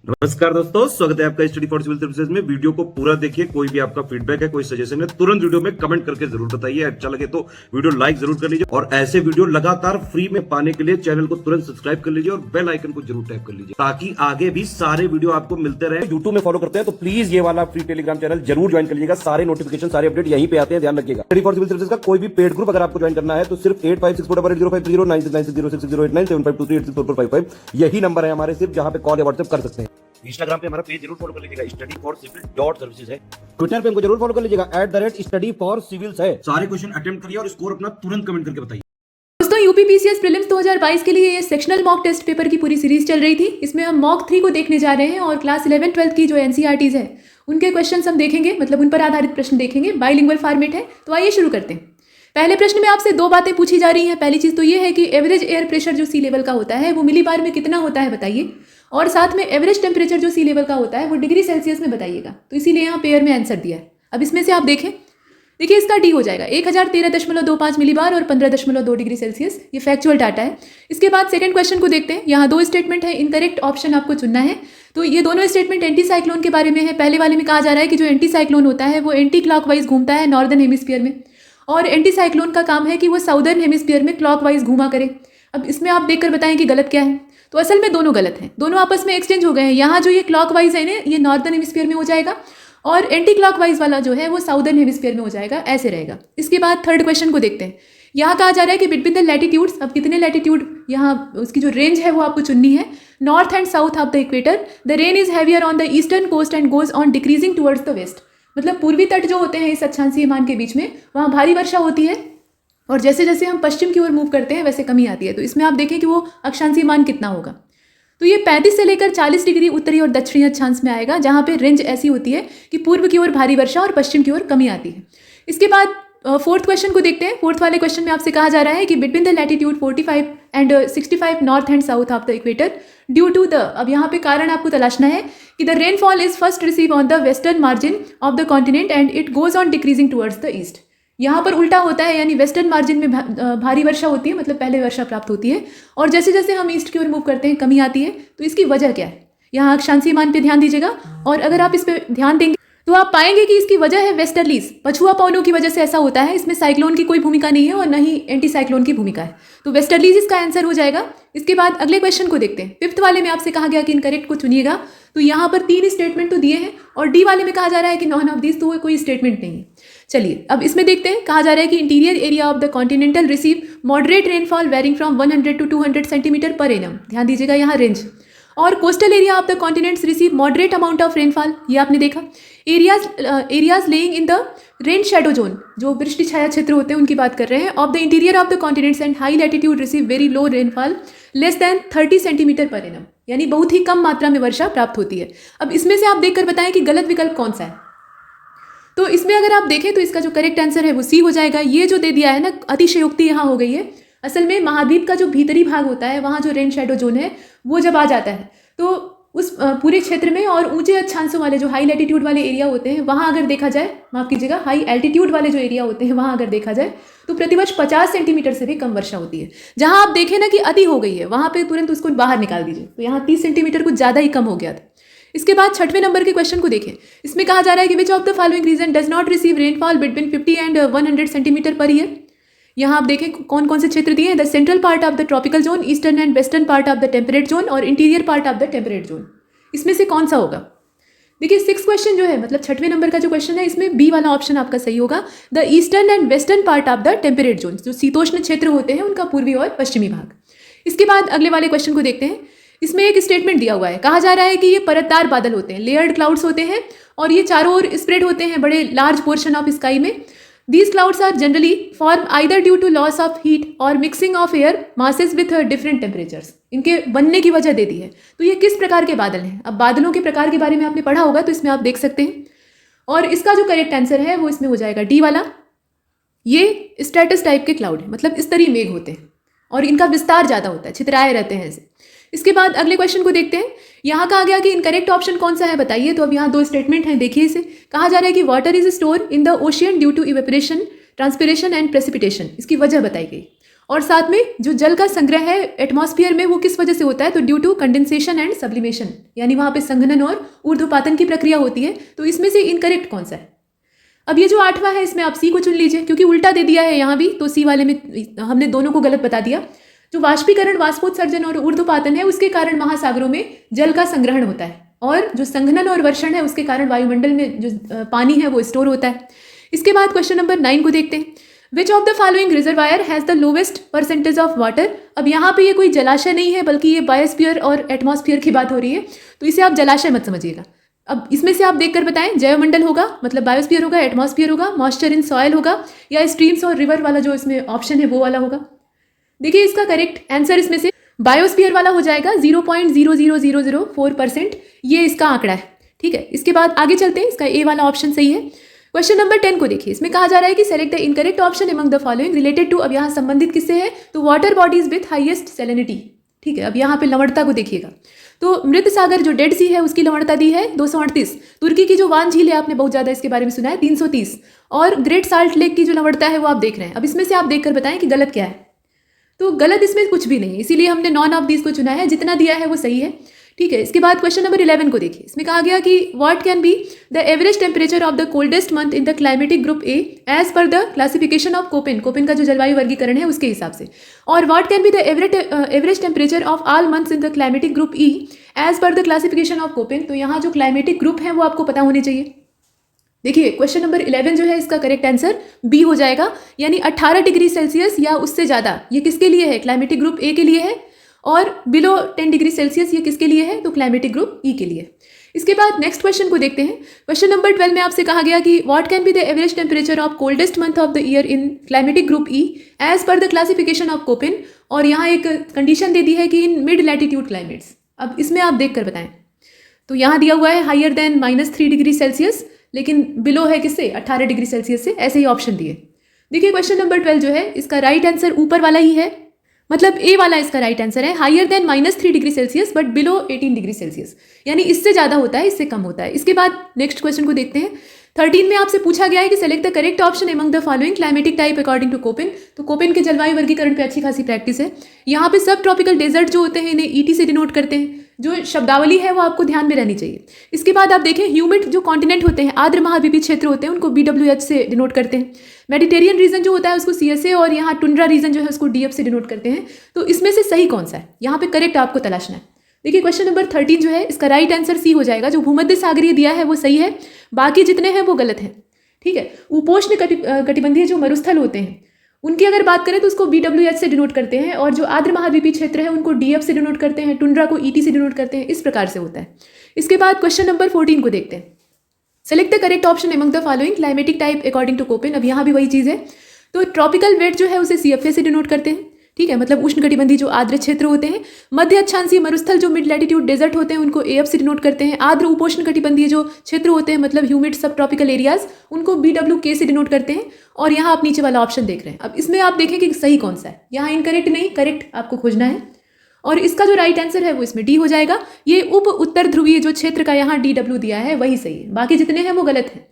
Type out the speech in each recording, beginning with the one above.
नमस्कार दोस्तों, स्वागत है आपका स्टडी फॉर सिविल सर्विसेज में। वीडियो को पूरा देखिए। कोई भी आपका फीडबैक है, कोई सजेशन है, तुरंत वीडियो में कमेंट करके जरूर बताइए। अच्छा लगे तो वीडियो लाइक जरूर कर लीजिए और ऐसे वीडियो लगातार फ्री में पाने के लिए चैनल को तुरंत सब्सक्राइब कर लीजिए और बेल आइकन को जरूर टैप कर लीजिए ताकि आगे भी सारे वीडियो आपको मिलते रहे। यूट्यूब में फॉलो करते हैं तो प्लीज ये वाला फ्री टेलीग्राम चैनल जरूर ज्वाइन कर लीजिएगा। सारे नोटिफिकेशन, सारे अपडेट यहीं पे आते हैं, ध्यान रखिएगा। स्टडी फॉर सिविल सर्विसेज का कोई भी पेड ग्रुप अगर आपको ज्वाइन करना है तो सिर्फ 856480560660897523860455 यही नंबर है हमारे, सिर्फ जहां पे कॉल या व्हाट्सएप कर सकते हैं। इंस्टाग्राम पे हमारा पेज जरूर फॉलो कर लीजिएगा, studyforcivil.services है। ट्विटर पे हमको जरूर फॉलो कर लीजिएगा, @studyforcivils है। सारे क्वेश्चन अटेम्प्ट करिए और स्कोर अपना तुरंत कमेंट करके बताइए। दोस्तों, यूपीपीसीएस प्रीलिम्स 2022 के लिए ये सेक्शनल मॉक टेस्ट पेपर की पूरी सीरीज चल रही थी। इसमें हम मॉक 3 को देखने जा रहे हैं और क्लास 11-12 की जो एनसीईआरटीज है उनके क्वेश्चन हम देखेंगे, मतलब उन पर आधारित प्रश्न देखेंगे। बाइलिंगुअल फॉर्मेट है। तो आइए शुरू करते हैं। पहले प्रश्न में आपसे दो बातें पूछी जा रही हैं। पहली चीज़ तो ये है कि एवरेज एयर प्रेशर जो सी लेवल का होता है वो मिलीबार में कितना होता है बताइए, और साथ में एवरेज टेम्परेचर जो सी लेवल का होता है वो डिग्री सेल्सियस में बताइएगा। तो इसीलिए यहाँ पेयर में आंसर दिया है। अब इसमें से आप देखें, देखिए इसका डी हो जाएगा 1013.25 मिलीबार और 15.2 डिग्री सेल्सियस। ये फैक्चुअल डाटा है। इसके बाद सेकंड क्वेश्चन को देखते हैं। यहाँ दो स्टेटमेंट है, इनकरेक्ट ऑप्शन आपको चुनना है। तो ये दोनों स्टेटमेंट एंटी साइक्लोन के बारे में है। पहले वाले में कहा जा रहा है कि जो एंटी साइक्लोन होता है वो एंटी क्लॉकवाइज घूमता है नॉर्दर्न हेमिस्फीयर में, और एंटी साइक्लोन का काम है कि वो साउदर्न हेमिस्फीयर में क्लॉकवाइज घूमा करे। अब इसमें आप देखकर बताएं कि गलत क्या है। तो असल में दोनों गलत हैं, दोनों आपस में एक्सचेंज हो गए हैं। यहाँ जो ये क्लॉकवाइज है ना, ये नॉर्दर्न हेमिस्फीयर में हो जाएगा, और एंटी क्लॉकवाइज वाला जो है वो साउदर्न हेमिस्फीयर में हो जाएगा, ऐसे रहेगा। इसके बाद थर्ड क्वेश्चन को देखते हैं। यहाँ कहा जा रहा है कि बिटवीन द लैटिट्यूड्स, अब कितने लैटिट्यूड, यहाँ उसकी जो रेंज है वो आपको चुननी है। North and south of the equator the rain is heavier on the eastern coast and goes on decreasing towards the west. मतलब पूर्वी तट जो होते हैं इस अक्षांशीय मान के बीच में, वहाँ भारी वर्षा होती है, और जैसे जैसे हम पश्चिम की ओर मूव करते हैं वैसे कमी आती है। तो इसमें आप देखें कि वो अक्षांशीय मान कितना होगा। तो ये 35 से लेकर 40 डिग्री उत्तरी और दक्षिणी अक्षांश में आएगा, जहाँ पे रेंज ऐसी होती है कि पूर्व की ओर भारी वर्षा और पश्चिम की ओर कमी आती है। इसके बाद फोर्थ क्वेश्चन को देखते हैं। फोर्थ वाले क्वेश्चन में आपसे कहा जा रहा है कि between the latitude 45 and 65 north and south of the equator due to the, अब यहाँ पे कारण आपको तलाशना है कि the rainfall is first receive on the western margin of the continent and it goes on decreasing towards the east. यहाँ पर उल्टा होता है, यानी वेस्टर्न मार्जिन में भारी वर्षा होती है, मतलब पहले वर्षा प्राप्त होती है, और जैसे जैसे हम ईस्ट की ओर मूव करते हैं कमी आती है। तो इसकी वजह क्या है, यहाँ अक्षांशीय मान पे ध्यान दीजिएगा, और अगर आप इस पर ध्यान देंगे तो आप पाएंगे कि इसकी वजह है वेस्टर्लीज, पछुआ पवनों की वजह से ऐसा होता है। इसमें साइक्लोन की कोई भूमिका नहीं है और न ही एंटी साइक्लोन की भूमिका है। तो वेस्टर्लीज इसका आंसर हो जाएगा। इसके बाद अगले क्वेश्चन को देखते हैं। फिफ्थ वाले में आपसे कहा गया कि इनकरेक्ट को चुनिएगा। तो यहाँ पर 3 स्टेटमेंट तो दिए हैं, और डी वाले में कहा जा रहा है कि नॉन ऑफ दिस, तो कोई स्टेटमेंट नहीं है। चलिए अब इसमें देखते हैं। कहा जा रहा है कि interior area of the continental receive moderate rainfall varying from 100 to 200 centimetre per annum. ध्यान दीजिएगा यहाँ रेंज। और coastal area of the continents receive moderate amount of rainfall, ये आपने देखा। Areas lying in the rain shadow zone, जो वृष्टि छाया क्षेत्र होते हैं उनकी बात कर रहे हैं, of the interior of the continents and high latitude receive very low rainfall less than 30 centimetre per annum, यानी बहुत ही कम मात्रा में वर्षा प्राप्त होती है। अब इसमें से आप देखकर बताएं कि गलत विकल्प कौन सा है। तो इसमें अगर आप देखें तो इसका जो करेक्ट आंसर है वो सी हो जाएगा। ये जो दे दिया है ना, अतिशयोक्ति यहाँ हो गई है। असल में महाद्वीप का जो भीतरी भाग होता है, वहाँ जो रेन शेडो जोन है वो जब आ जाता है तो उस पूरे क्षेत्र में, और ऊंचे अक्षांशों वाले जो हाई लैटिट्यूड वाले एरिया होते हैं वहाँ अगर देखा जाए, माफ कीजिएगा, हाई एल्टीट्यूड वाले जो एरिया होते हैं वहाँ अगर देखा जाए तो प्रतिवर्ष 50 सेंटीमीटर से भी कम वर्षा होती है। जहाँ आप देखें ना कि अति हो गई है, वहाँ पे तुरंत उसको बाहर निकाल दीजिए। तो यहाँ 30 सेंटीमीटर कुछ ज़्यादा ही कम हो गया था। इसके बाद 6वें नंबर के क्वेश्चन को देखें। इसमें कहा जा रहा है कि which of the following region does not receive rainfall between 50 and 100 centimetre per year. यहाँ आप देखें कौन कौन से क्षेत्र दिए हैं। The central part of the tropical zone, eastern and western part of the temperate zone, और interior part of the temperate zone. इसमें से कौन सा होगा। देखिए 6 क्वेश्चन जो है, मतलब 6वें नंबर का जो क्वेश्चन है, इसमें बी वाला ऑप्शन आपका सही होगा। The eastern and western part of the temperate zone, जो शीतोष्ण क्षेत्र होते हैं उनका पूर्वी और पश्चिमी भाग। इसके बाद अगले वाले क्वेश्चन को देखते हैं। इसमें एक स्टेटमेंट दिया हुआ है। कहा जा रहा है कि ये परतदार बादल होते हैं, लेयर्ड क्लाउड्स होते हैं, और ये चारों ओर स्प्रेड होते हैं बड़े लार्ज पोर्शन ऑफ स्काई में। These clouds are generally formed either due to loss of heat or mixing of air masses with different temperatures. इनके बनने की वजह दे दी है। तो ये किस प्रकार के बादल हैं। अब बादलों के प्रकार के बारे में आपने पढ़ा होगा, तो इसमें आप देख सकते हैं, और इसका जो करेक्ट आंसर है वो इसमें हो जाएगा डी वाला। ये स्ट्रेटस टाइप के क्लाउड है, मतलब स्तरीय मेघ होते हैं, और इनका विस्तार ज़्यादा होता है, छितराए रहते हैं ऐसे। इसके बाद अगले क्वेश्चन को देखते हैं। यहाँ कहा गया कि इनकरेक्ट ऑप्शन कौन सा है बताइए। तो अब यहाँ 2 स्टेटमेंट हैं, देखिए इसे। कहा जा रहा है कि water is store in the ocean due to evaporation, transpiration and precipitation. इसकी वजह बताई गई। और साथ में जो जल का संग्रह है एटमॉस्फेयर में वो किस वजह से होता है, तो due to condensation and sublimation, यानी वहाँ पे संघनन और ऊर्ध्वपातन की प्रक्रिया होती है। तो इसमें से इनकरेक्ट कौन सा है? अब ये जो 8वां है इसमें आप सी को चुन लीजिए, क्योंकि उल्टा दे दिया है यहाँ भी, तो सी वाले में हमने दोनों को गलत बता दिया। जो वाष्पीकरण, वाष्पोत्सर्जन और ऊर्ध्वपातन है उसके कारण महासागरों में जल का संग्रहण होता है, और जो संघनन और वर्षण है उसके कारण वायुमंडल में जो पानी है वो स्टोर होता है। इसके बाद क्वेश्चन नंबर 9 को देखते हैं। विच of the following reservoir has the lowest percentage of water? अब यहाँ पे ये कोई जलाशय नहीं है, बल्कि ये बायोस्फीयर और एटमॉस्फेयर की बात हो रही है, तो इसे आप जलाशय मत समझिएगा। अब इसमें से आप देखकर बताएं, जैवमंडल होगा मतलब बायोस्फीयर होगा, एटमॉस्फेयर होगा, मॉइस्चर इन सॉयल होगा, या स्ट्रीम्स और रिवर वाला जो इसमें ऑप्शन है वो वाला होगा। देखिए इसका करेक्ट आंसर इसमें से बायोस्फीयर वाला हो जाएगा। 0.00004% ये इसका आंकड़ा है। ठीक है, इसके बाद आगे चलते हैं, इसका ए वाला ऑप्शन सही है। क्वेश्चन नंबर 10 को देखिए, इसमें कहा जा रहा है कि select the incorrect option among the following related to, अब यहाँ संबंधित किससे है, तो water bodies with highest salinity. ठीक है, अब यहाँ पे लवणता को देखिएगा, तो मृत सागर जो डेड सी है उसकी लवणता दी है 238, तुर्की की जो वान झील है आपने बहुत ज़्यादा इसके बारे में सुना है 330, और ग्रेट साल्ट लेक की जो लवणता है वो आप देख रहे हैं। अब इसमें से आप देखकर बताएं कि गलत क्या है। तो गलत इसमें कुछ भी नहीं है, इसीलिए हमने नॉन ऑफ दीज को चुना है, जितना दिया है वो सही है। ठीक है, इसके बाद क्वेश्चन नंबर 11 को देखिए, इसमें कहा गया कि what can be the average temperature of the coldest month in the climatic group A as per the classification of Koppen, Koppen का जो जलवायु वर्गीकरण है उसके हिसाब से, और what can be the average temperature of all months in the climatic group E as per the classification of Koppen. तो यहाँ जो क्लाइमेटिक ग्रुप है वो आपको पता होने चाहिए। देखिए क्वेश्चन नंबर 11 जो है इसका करेक्ट आंसर बी हो जाएगा, यानी 18 डिग्री सेल्सियस या उससे ज़्यादा, ये किसके लिए है, क्लाइमेटिक ग्रुप ए के लिए है, और बिलो 10 डिग्री सेल्सियस ये किसके लिए है, तो क्लाइमेटिक ग्रुप ई के लिए। इसके बाद नेक्स्ट क्वेश्चन को देखते हैं। क्वेश्चन नंबर 12 में आपसे कहा गया कि what can be the average temperature of coldest month of the year in climatic group E as per the classification of Koppen, और यहाँ एक कंडीशन दे दी है कि इन मिड लैटिट्यूड क्लाइमेट्स। अब इसमें आप देख कर बताएं, तो यहाँ दिया हुआ है हाइयर देन -3 डिग्री सेल्सियस, लेकिन बिलो है किससे, 18 डिग्री सेल्सियस से, ऐसे ही ऑप्शन दिए। देखिए क्वेश्चन नंबर 12 जो है इसका राइट आंसर ऊपर वाला ही है, मतलब ए वाला इसका राइट आंसर है, higher than -3 degree Celsius but below 18 degree Celsius, यानी इससे ज़्यादा होता है, इससे कम होता है। इसके बाद नेक्स्ट क्वेश्चन को देखते हैं। 13 में आपसे पूछा गया है कि select the correct option among the following climatic type according to Koppen. तो कोपेन के जलवायु वर्गीकरण पे अच्छी खासी प्रैक्टिस है। यहाँ पे सब ट्रॉपिकल डेजर्ट जो होते हैं इन्हें ईटी से डिनोट करते हैं, जो शब्दावली है वो आपको ध्यान में रहनी चाहिए। इसके बाद आप देखें ह्यूमिड जो कॉन्टिनेंट होते हैं, आर्द्र महाद्वीपीय क्षेत्र होते हैं, उनको BWH से डिनोट करते हैं। मेडिटेरियन रीजन जो होता है उसको CSA, और यहाँ टुंड्रा रीजन जो है उसको DF से डिनोट करते हैं। तो इसमें से सही कौन सा है, यहाँ पे करेक्ट आपको तलाशना है। देखिए क्वेश्चन नंबर 13 जो है इसका राइट आंसर सी हो जाएगा, जो भूमध्य सागरीय दिया है वो सही है, बाकी जितने हैं वो गलत हैं। ठीक है, उपोष्ण कटिबंधीय जो मरुस्थल होते हैं उनकी अगर बात करें तो उसको BWH से डिनोट करते हैं, और जो आर्द्र महाद्वीपीय क्षेत्र है उनको DF से डिनोट करते हैं, टुंड्रा को ET से डिनोट करते हैं, इस प्रकार से होता है। इसके बाद क्वेश्चन नंबर 14 को देखते हैं। Select the correct option among the following climatic type according to Koppen. अब यहाँ भी वही चीज़ है, तो ट्रॉपिकल वेट जो है उसे CFA से डिनोट करते हैं। ठीक है, मतलब उष्णकटिबंधीय जो आर्द्र क्षेत्र होते हैं, मध्य अक्षांशीय मरुस्थल जो मिड लैटिट्यूड डेजर्ट होते हैं उनको AF से डिनोट करते हैं। आर्द्र उपोष्ण कटिबंधीय जो क्षेत्र होते हैं मतलब ह्यूमिड सब ट्रॉपिकल एरियाज, उनको BWK से डिनोट करते हैं। और यहाँ आप नीचे वाला ऑप्शन देख रहे हैं। अब इसमें आप देखें कि सही कौन सा है, यहाँ इनकरेक्ट नहीं, करेक्ट आपको खोजना है, और इसका जो राइट आंसर है वो इसमें डी हो जाएगा। ये उप उत्तर ध्रुवीय जो क्षेत्र का यहाँ DW दिया है वही सही है, बाकी जितने हैं वो गलत हैं।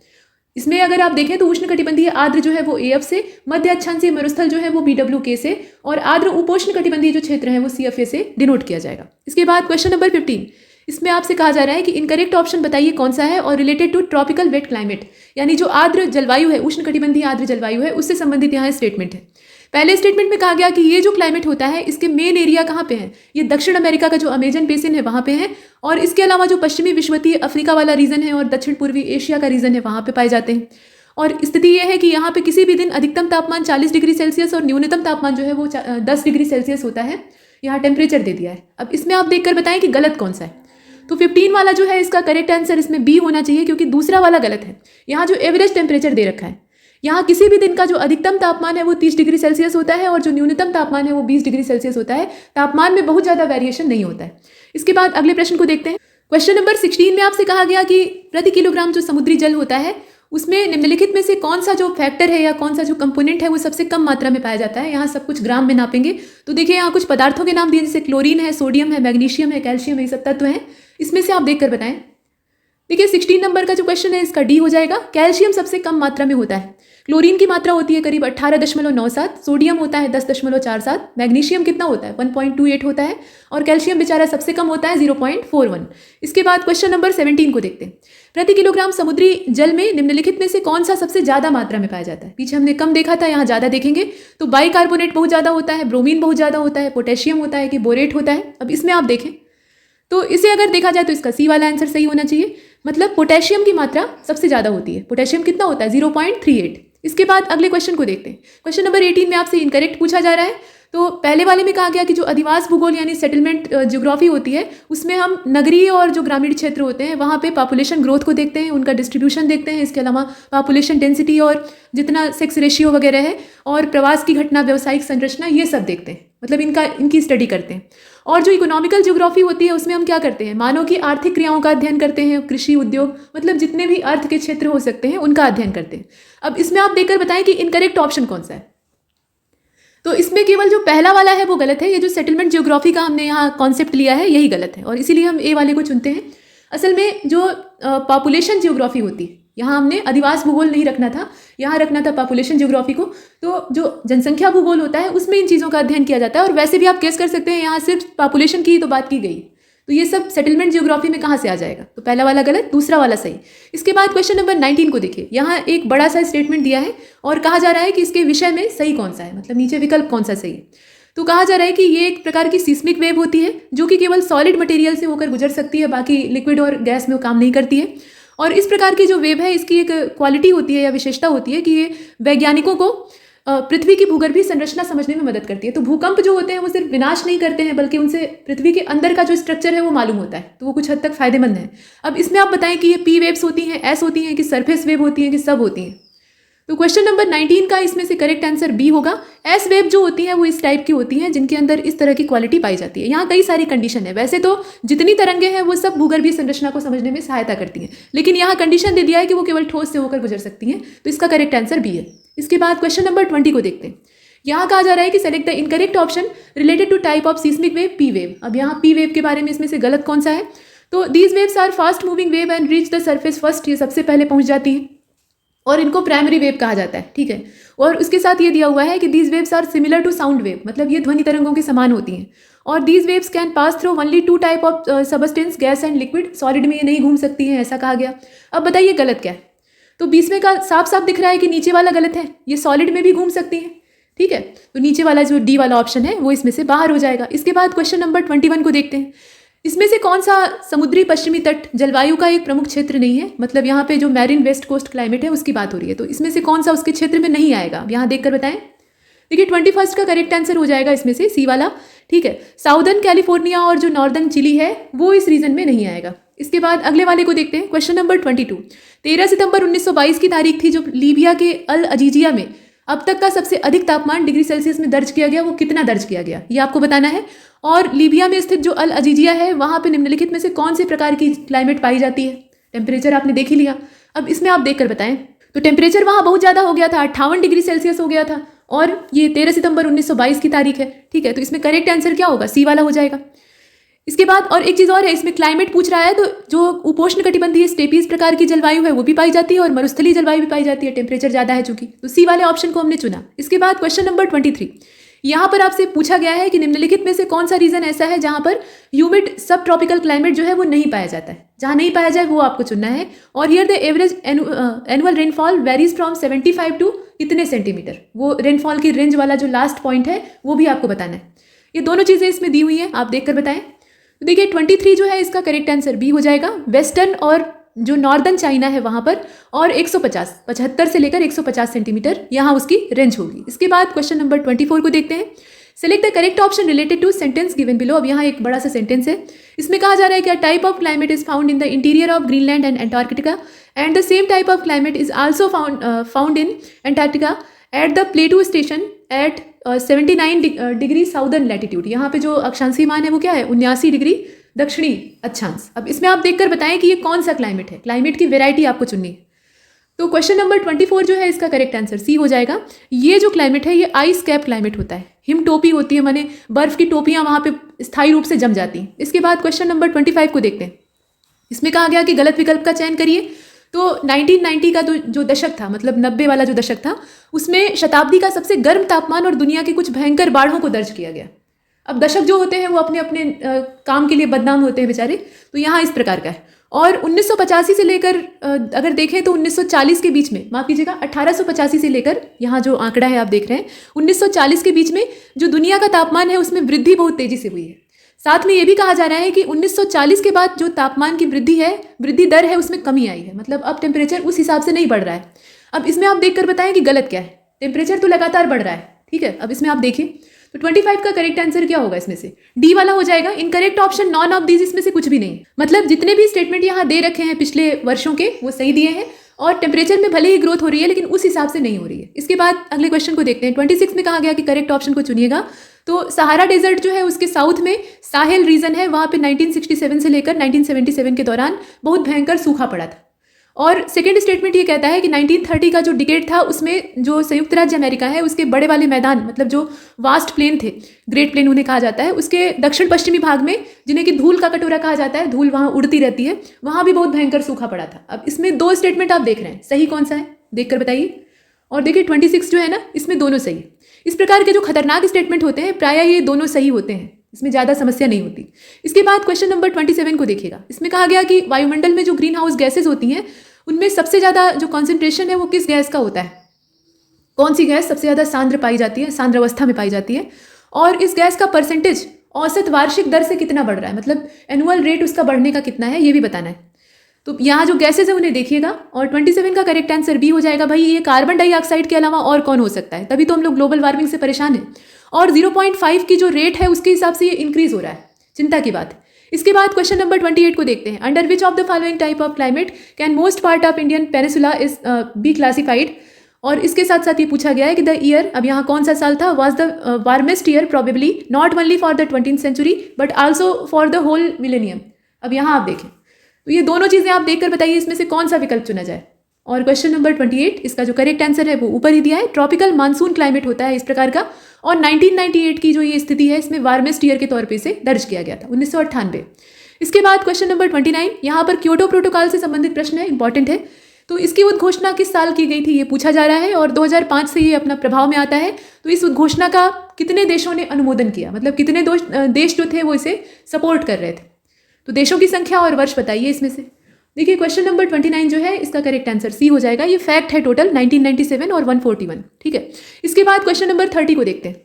इसमें अगर आप देखें तो उष्णकटिबंधीय आर्द्र जो है वो AF से, मध्य अक्षांशीय मरुस्थल जो है वो BWK से, और आर्द्र उपोष्ण कटिबंधीय जो क्षेत्र है वो CFA से डिनोट किया जाएगा। इसके बाद क्वेश्चन नंबर 15, इसमें आपसे कहा जा रहा है कि इनकरेक्ट ऑप्शन बताइए कौन सा है, और related to tropical wet climate, यानी जो आर्द्र जलवायु है, उष्णकटिबंधीय आर्द्र जलवायु है, उससे संबंधित यहाँ स्टेटमेंट है। पहले स्टेटमेंट में कहा गया कि ये जो क्लाइमेट होता है इसके मेन एरिया कहाँ पे है, ये दक्षिण अमेरिका का जो अमेजन बेसिन है वहाँ पे है, और इसके अलावा जो पश्चिमी विषुवतीय अफ्रीका वाला रीजन है और दक्षिण पूर्वी एशिया का रीजन है वहाँ पे पाए जाते हैं। और स्थिति यह है कि यहाँ पे किसी भी दिन अधिकतम तापमान 40 डिग्री सेल्सियस और न्यूनतम तापमान जो है वो 10 डिग्री सेल्सियस होता है। यहाँ टेम्परेचर दे दिया है। अब इसमें आप देखकर बताएं कि गलत कौन सा है। तो 15 वाला जो है इसका करेक्ट आंसर इसमें बी होना चाहिए, क्योंकि दूसरा वाला गलत है। यहाँ जो एवरेज टेम्परेचर दे रखा है, यहाँ किसी भी दिन का जो अधिकतम तापमान है वो 30 डिग्री सेल्सियस होता है और जो न्यूनतम तापमान है वो 20 डिग्री सेल्सियस होता है। तापमान में बहुत ज़्यादा वेरिएशन नहीं होता है। इसके बाद अगले प्रश्न को देखते हैं। क्वेश्चन नंबर 16 में आपसे कहा गया कि प्रति किलोग्राम जो समुद्री जल होता है उसमें निम्नलिखित में से कौन सा जो फैक्टर है या कौन सा जो कंपोनेंट है वो सबसे कम मात्रा में पाया जाता है। यहाँ सब कुछ ग्राम में नापेंगे। तो देखिए यहाँ कुछ पदार्थों के नाम दिए, जैसे क्लोरीन है, सोडियम है, मैग्नीशियम है, कैल्शियम है, ये सब तत्व हैं। इसमें से आप देख कर बताएं। देखिए 16 नंबर का जो क्वेश्चन है इसका डी हो जाएगा। कैल्शियम सबसे कम मात्रा में होता है। क्लोरीन की मात्रा होती है करीब 18.97, सोडियम होता है 10.47, मैग्नीशियम कितना होता है 1.28 होता है, और कैल्शियम बेचारा सबसे कम होता है 0.41। इसके बाद क्वेश्चन नंबर 17 को देखते हैं। प्रति किलोग्राम समुद्री जल में निम्नलिखित में से कौन सा सबसे ज़्यादा मात्रा में पाया जाता है? पीछे हमने कम देखा था, यहाँ ज़्यादा देखेंगे। तो बाइकार्बोनेट बहुत ज़्यादा होता है, ब्रोमीन बहुत ज़्यादा होता है, पोटेशियम होता है कि बोरेट होता है? अब इसमें आप देखें तो इसे अगर देखा जाए तो इसका सी वाला आंसर सही होना चाहिए। मतलब पोटेशियम की मात्रा सबसे ज़्यादा होती है। पोटेशियम कितना होता है 0.38। इसके बाद अगले क्वेश्चन को देखते हैं। क्वेश्चन नंबर 18 में आपसे इनकरेक्ट पूछा जा रहा है। तो पहले वाले में कहा गया कि जो अधिवास भूगोल यानी सेटलमेंट ज्योग्राफी होती है उसमें हम नगरीय और जो ग्रामीण क्षेत्र होते हैं वहाँ पे पॉपुलेशन ग्रोथ को देखते हैं, उनका डिस्ट्रीब्यूशन देखते हैं, इसके अलावा पॉपुलेशन डेंसिटी और जितना सेक्स रेशियो वगैरह है और प्रवास की घटना, व्यावसायिक संरचना, ये सब देखते हैं। मतलब इनकी स्टडी करते हैं। और जो इकोनॉमिकल ज्योग्राफी होती है उसमें हम क्या करते हैं? मानव की आर्थिक क्रियाओं का अध्ययन करते हैं, कृषि, उद्योग, मतलब जितने भी अर्थ के क्षेत्र हो सकते हैं उनका अध्ययन करते हैं। अब इसमें आप देखकर बताएं कि इनकरेक्ट ऑप्शन कौन सा है। तो इसमें केवल जो पहला वाला है वो गलत है। ये जो सेटलमेंट ज्योग्राफी का हमने यहाँ कॉन्सेप्ट लिया है यही गलत है और इसीलिए हम ए वाले को चुनते हैं। असल में जो पॉपुलेशन ज्योग्राफी होती है, यहाँ हमने अधिवास भूगोल नहीं रखना था, यहाँ रखना था पॉपुलेशन ज्योग्राफी को। तो जो जनसंख्या भूगोल होता है उसमें इन चीज़ों का अध्ययन किया जाता है। और वैसे भी आप गेस कर सकते हैं यहाँ सिर्फ पॉपुलेशन की ही तो बात की गई, तो ये सब सेटलमेंट ज्योग्राफी में कहाँ से आ जाएगा? तो पहला वाला गलत, दूसरा वाला सही। इसके बाद क्वेश्चन नंबर 19 को देखिए। यहाँ एक बड़ा सा स्टेटमेंट दिया है और कहा जा रहा है कि इसके विषय में सही कौन सा है, मतलब नीचे विकल्प कौन सा सही है। तो कहा जा रहा है कि ये एक प्रकार की सीस्मिक वेव होती है जो कि केवल सॉलिड मटेरियल से होकर गुजर सकती है, बाकी लिक्विड और गैस में वो काम नहीं करती है। और इस प्रकार की जो वेव है इसकी एक क्वालिटी होती है या विशेषता होती है कि ये वैज्ञानिकों को पृथ्वी की भूगर्भीय संरचना समझने में मदद करती है। तो भूकंप जो होते हैं वो सिर्फ विनाश नहीं करते हैं बल्कि उनसे पृथ्वी के अंदर का जो स्ट्रक्चर है वो मालूम होता है, तो वो कुछ हद तक फायदेमंद है। अब इसमें आप बताएं कि ये पी वेव्स होती हैं, एस होती हैं कि सरफेस वेव होती हैं कि सब होती हैं? तो क्वेश्चन नंबर 19 का इसमें से करेक्ट आंसर बी होगा। एस वेव जो होती हैं वो इस टाइप की होती हैं जिनके अंदर इस तरह की क्वालिटी पाई जाती है। यहाँ कई सारी कंडीशन है। वैसे तो जितनी तरंगे हैं वो सब भूगर्भीय संरचना को समझने में सहायता करती हैं, लेकिन यहाँ कंडीशन दे दिया है कि वो केवल ठोस से होकर गुजर सकती हैं, तो इसका करेक्ट आंसर बी है। इसके बाद क्वेश्चन नंबर 20 को देखते हैं। यहाँ कहा जा रहा है कि select the incorrect option related to type of seismic wave, P wave. अब यहाँ पी वेव के बारे में इसमें से गलत कौन सा है? तो these waves are fast moving wave and reach the surface first, ये सबसे पहले पहुंच जाती है और इनको प्राइमरी वेव कहा जाता है, ठीक है। और उसके साथ ये दिया हुआ है कि these waves are similar to sound wave, मतलब ये ध्वनि तरंगों के समान होती हैं। और these waves can pass through only two type of substance, gas and liquid, solid में ये नहीं घूम सकती हैं, ऐसा कहा गया। अब बताइए गलत क्या है? तो 20वें का साफ साफ दिख रहा है कि नीचे वाला गलत है, ये सॉलिड में भी घूम सकती है, ठीक है। तो नीचे वाला जो डी वाला ऑप्शन है वो इसमें से बाहर हो जाएगा। इसके बाद क्वेश्चन नंबर 21 को देखते हैं। इसमें से कौन सा समुद्री पश्चिमी तट जलवायु का एक प्रमुख क्षेत्र नहीं है? मतलब यहाँ पे जो मैरिन वेस्ट कोस्ट क्लाइमेट है उसकी बात हो रही है, तो इसमें से कौन सा उसके क्षेत्र में नहीं आएगा? यहाँ देखकर बताएं। देखिए 21 का करेक्ट आंसर हो जाएगा इसमें से सी वाला, ठीक है। साउदर्न कैलिफोर्निया और जो नॉर्दर्न चिली है वो इस रीजन में नहीं आएगा। इसके बाद अगले वाले को देखते हैं। Question number 22। 13 सितंबर 1922 की तारीख थी जो लीबिया के अल अजीजिया में अब तक का सबसे अधिक तापमान डिग्री सेल्सियस में दर्ज किया गया, वो कितना दर्ज किया गया ये आपको बताना है। और लीबिया में स्थित जो अल अजीजिया है वहाँ पे निम्नलिखित में से कौन से प्रकार की क्लाइमेट पाई जाती है? टेम्परेचर आपने देख ही लिया, अब इसमें आप देखकर बताएं। तो टेम्परेचर वहाँ बहुत ज़्यादा हो गया था, 58 डिग्री सेल्सियस हो गया था और ये 13 सितंबर 1922 की तारीख है, ठीक है। तो इसमें करेक्ट आंसर क्या होगा? सी वाला हो जाएगा। इसके बाद और एक चीज़ और है, इसमें क्लाइमेट पूछ रहा है तो जो उपोष्ण कटिबंधीय स्टेपीज प्रकार की जलवायु है वो भी पाई जाती है और मरुस्थलीय जलवायु भी पाई जाती है, टेम्परेचर ज़्यादा है चूंकि, तो सी वाले ऑप्शन को हमने चुना। इसके बाद क्वेश्चन नंबर 23। यहाँ पर आपसे पूछा गया है कि निम्नलिखित में से कौन सा रीजन ऐसा है जहाँ पर ह्यूमिड सब ट्रॉपिकल क्लाइमेट जो है वो नहीं पाया जाता है? जहाँ नहीं पाया जाए वो आपको चुनना है। और here the average annual rainfall varies from 75 to कितने सेंटीमीटर, वो रेनफॉल की रेंज वाला जो लास्ट पॉइंट है वो भी आपको बताना है। ये दोनों चीज़ें इसमें दी हुई हैं, आप देखकर बताएं। तो देखिए 23 जो है इसका करेक्ट आंसर बी हो जाएगा। वेस्टर्न और जो नॉर्दर्न चाइना है वहाँ पर और 75 से लेकर 150 सेंटीमीटर यहाँ उसकी रेंज होगी। इसके बाद क्वेश्चन नंबर 24 को देखते हैं। Select the correct option related to sentence given below. अब यहाँ एक बड़ा सा सेंटेंस है, इसमें कहा जा रहा है कि type of climate is found in the interior of Greenland and Antarctica and the same type of climate is also found in Antarctica at the प्लेटू station at 79 degree southern latitude. यहाँ पे जो अक्षांशीय मान है वो क्या है? 79 डिग्री दक्षिणी अक्षांश। अब इसमें आप देखकर बताएं कि ये कौन सा क्लाइमेट है, क्लाइमेट की वेराइटी आपको चुननी है। तो क्वेश्चन नंबर 24 जो है इसका करेक्ट आंसर सी हो जाएगा। ये जो क्लाइमेट है ये आइस कैप क्लाइमेट होता है, हिम टोपी होती है, माने बर्फ की टोपियाँ वहाँ पे स्थायी रूप से जम जाती हैं। इसके बाद क्वेश्चन नंबर 25 को देखते हैं। इसमें कहा गया कि गलत विकल्प का चयन करिए। तो 1990 का जो दशक था, मतलब 90 वाला जो दशक था, उसमें शताब्दी का सबसे गर्म तापमान और दुनिया के कुछ भयंकर बाढ़ों को दर्ज किया गया। अब दशक जो होते हैं वो अपने अपने काम के लिए बदनाम होते हैं बेचारे, तो यहाँ इस प्रकार का है। और 1985 से लेकर अगर देखें तो 1940 के बीच में, माफ कीजिएगा 1885 से लेकर यहाँ जो आंकड़ा है आप देख रहे हैं 1940 के बीच में जो दुनिया का तापमान है उसमें वृद्धि बहुत तेजी से हुई है। साथ में ये भी कहा जा रहा है कि 1940 के बाद जो तापमान की वृद्धि है, वृद्धि दर है, उसमें कमी आई है, मतलब अब टेम्परेचर उस हिसाब से नहीं बढ़ रहा है। अब इसमें आप देखकर बताएं कि गलत क्या है। टेम्परेचर तो लगातार बढ़ रहा है, ठीक है। अब इसमें आप देखिए तो 25 का करेक्ट आंसर क्या होगा, इसमें से डी वाला हो जाएगा। Incorrect option none of these, इसमें से कुछ भी नहीं। मतलब जितने भी स्टेटमेंट यहाँ दे रखे हैं पिछले वर्षों के वो सही दिए हैं, और टेम्परेचर में भले ही ग्रोथ हो रही है लेकिन उस हिसाब से नहीं हो रही है। इसके बाद अगले क्वेश्चन को देखते हैं। 26 में कहा गया कि करेक्ट ऑप्शन को चुनिएगा। तो सहारा डेजर्ट जो है उसके साउथ में साहेल रीजन है, वहाँ पे 1967 से लेकर 1977 के दौरान बहुत भयंकर सूखा पड़ा था। और सेकेंड स्टेटमेंट ये कहता है कि 1930 का जो डिकेड था उसमें जो संयुक्त राज्य अमेरिका है उसके बड़े वाले मैदान, मतलब जो वास्ट प्लेन थे, ग्रेट प्लेन उन्हें कहा जाता है, उसके दक्षिण पश्चिमी भाग में, जिन्हें कि धूल का कटोरा कहा जाता है, धूल वहाँ उड़ती रहती है, वहाँ भी बहुत भयंकर सूखा पड़ा था। अब इसमें दो स्टेटमेंट आप देख रहे हैं, सही कौन सा है देखकर बताइए। और देखिए 26 जो है ना, इसमें दोनों सही है। इस प्रकार के जो खतरनाक स्टेटमेंट होते हैं प्रायः ये दोनों सही होते हैं, इसमें ज़्यादा समस्या नहीं होती। इसके बाद क्वेश्चन नंबर 27 को देखिएगा। इसमें कहा गया कि वायुमंडल में जो ग्रीन हाउस गैसेज होती हैं उनमें सबसे ज़्यादा जो कॉन्सेंट्रेशन है वो किस गैस का होता है, कौन सी गैस सबसे ज़्यादा सांद्र पाई जाती है, सांद्र अवस्था में पाई जाती है, और इस गैस का परसेंटेज औसत वार्षिक दर से कितना बढ़ रहा है, मतलब एनुअल रेट उसका बढ़ने का कितना है, ये भी बताना है। तो यहाँ जो गैसेज है उन्हें देखिएगा। और 27 का करेक्ट आंसर बी हो जाएगा। भाई ये कार्बन डाइऑक्साइड के अलावा और कौन हो सकता है, तभी तो हम लोग ग्लोबल वार्मिंग से परेशान हैं। और 0.5 की जो रेट है उसके हिसाब से ये इंक्रीज हो रहा है, चिंता की बात है। इसके बाद क्वेश्चन नंबर 28 को देखते हैं। Under which of the following type of climate can most part of Indian peninsula is be classified. और इसके साथ साथ ये पूछा गया है कि द ईयर, अब यहाँ कौन सा साल था, was the warmest year probably not only for the 20th century but also for the whole millennium. अब यहाँ आप देखें तो ये दोनों चीज़ें आप देखकर बताइए इसमें से कौन सा विकल्प चुना जाए। और क्वेश्चन नंबर 28 इसका जो करेक्ट आंसर है वो ऊपर ही दिया है। ट्रॉपिकल मानसून क्लाइमेट होता है इस प्रकार का, और 1998 की जो ये स्थिति है इसमें वार्मेस्ट ईयर के तौर पे इसे दर्ज किया गया था, 1998। इसके बाद क्वेश्चन नंबर 29, यहाँ पर क्योटो प्रोटोकॉल से संबंधित प्रश्न है, इंपॉर्टेंट है। तो इसकी उद्घोषणा किस साल की गई थी ये पूछा जा रहा है, और 2005 से ये अपना प्रभाव में आता है। तो इस उद्घोषणा का कितने देशों ने अनुमोदन किया, मतलब कितने देश जो थे वो इसे सपोर्ट कर रहे थे। तो देशों की संख्या और वर्ष बताइए इसमें से। देखिए क्वेश्चन नंबर 29 जो है इसका करेक्ट आंसर सी हो जाएगा। ये फैक्ट है टोटल 1997 और 141, ठीक है। इसके बाद क्वेश्चन नंबर 30 को देखते हैं।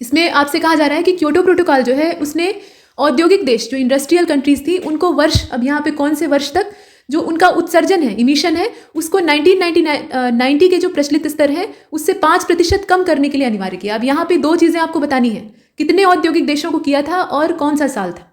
इसमें आपसे कहा जा रहा है कि क्योटो प्रोटोकॉल जो है उसने औद्योगिक देश जो इंडस्ट्रियल कंट्रीज थी उनको वर्ष, अब यहाँ पे कौन से वर्ष तक जो उनका उत्सर्जन है, इमिशन है, उसको 1990 के जो प्रचलित स्तर है उससे 5% कम करने के लिए अनिवार्य किया। अब यहाँ पे दो चीज़ें आपको बतानी है, कितने औद्योगिक देशों को किया था और कौन सा साल था।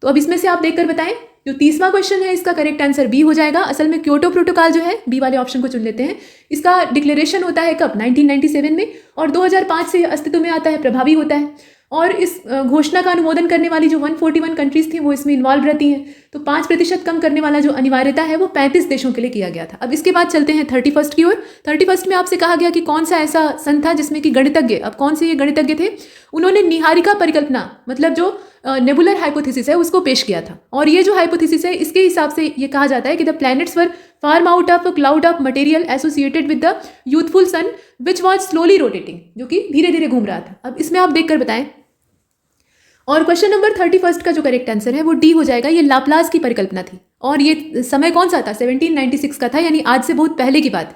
तो अब इसमें से आप देखकर बताएं। जो 30वां क्वेश्चन है इसका करेक्ट आंसर बी हो जाएगा। असल में क्योटो प्रोटोकॉल जो है, बी वाले ऑप्शन को चुन लेते हैं, इसका डिक्लेरेशन होता है कब, 1997 में, और 2005 से अस्तित्व में आता है, प्रभावी होता है। और इस घोषणा का अनुमोदन करने वाली जो 141 कंट्रीज थी वो इसमें इन्वॉल्व रहती हैं। तो 5% कम करने वाला जो अनिवार्यता है वो 35 देशों के लिए किया गया था। अब इसके बाद चलते हैं 31 की ओर। 31 में आपसे कहा गया कि कौन सा ऐसा सन था जिसमें कि गणितज्ञ, अब कौन से ये गणितज्ञ थे, उन्होंने निहारिका परिकल्पना, मतलब जो नेबुलर हाइपोथेसिस है उसको पेश किया था। और ये जो हाइपोथेसिस है इसके हिसाब से ये कहा जाता है कि the planets were form out of a cloud of material associated with the youthful sun which was slowly rotating, जो कि धीरे धीरे घूम रहा था। अब इसमें आप देखकर बताएं। और क्वेश्चन नंबर 31 का जो करेक्ट आंसर है वो डी हो जाएगा। ये लाप्लास की परिकल्पना थी, और ये समय कौन सा था, 1796 का था, यानी आज से बहुत पहले की बात।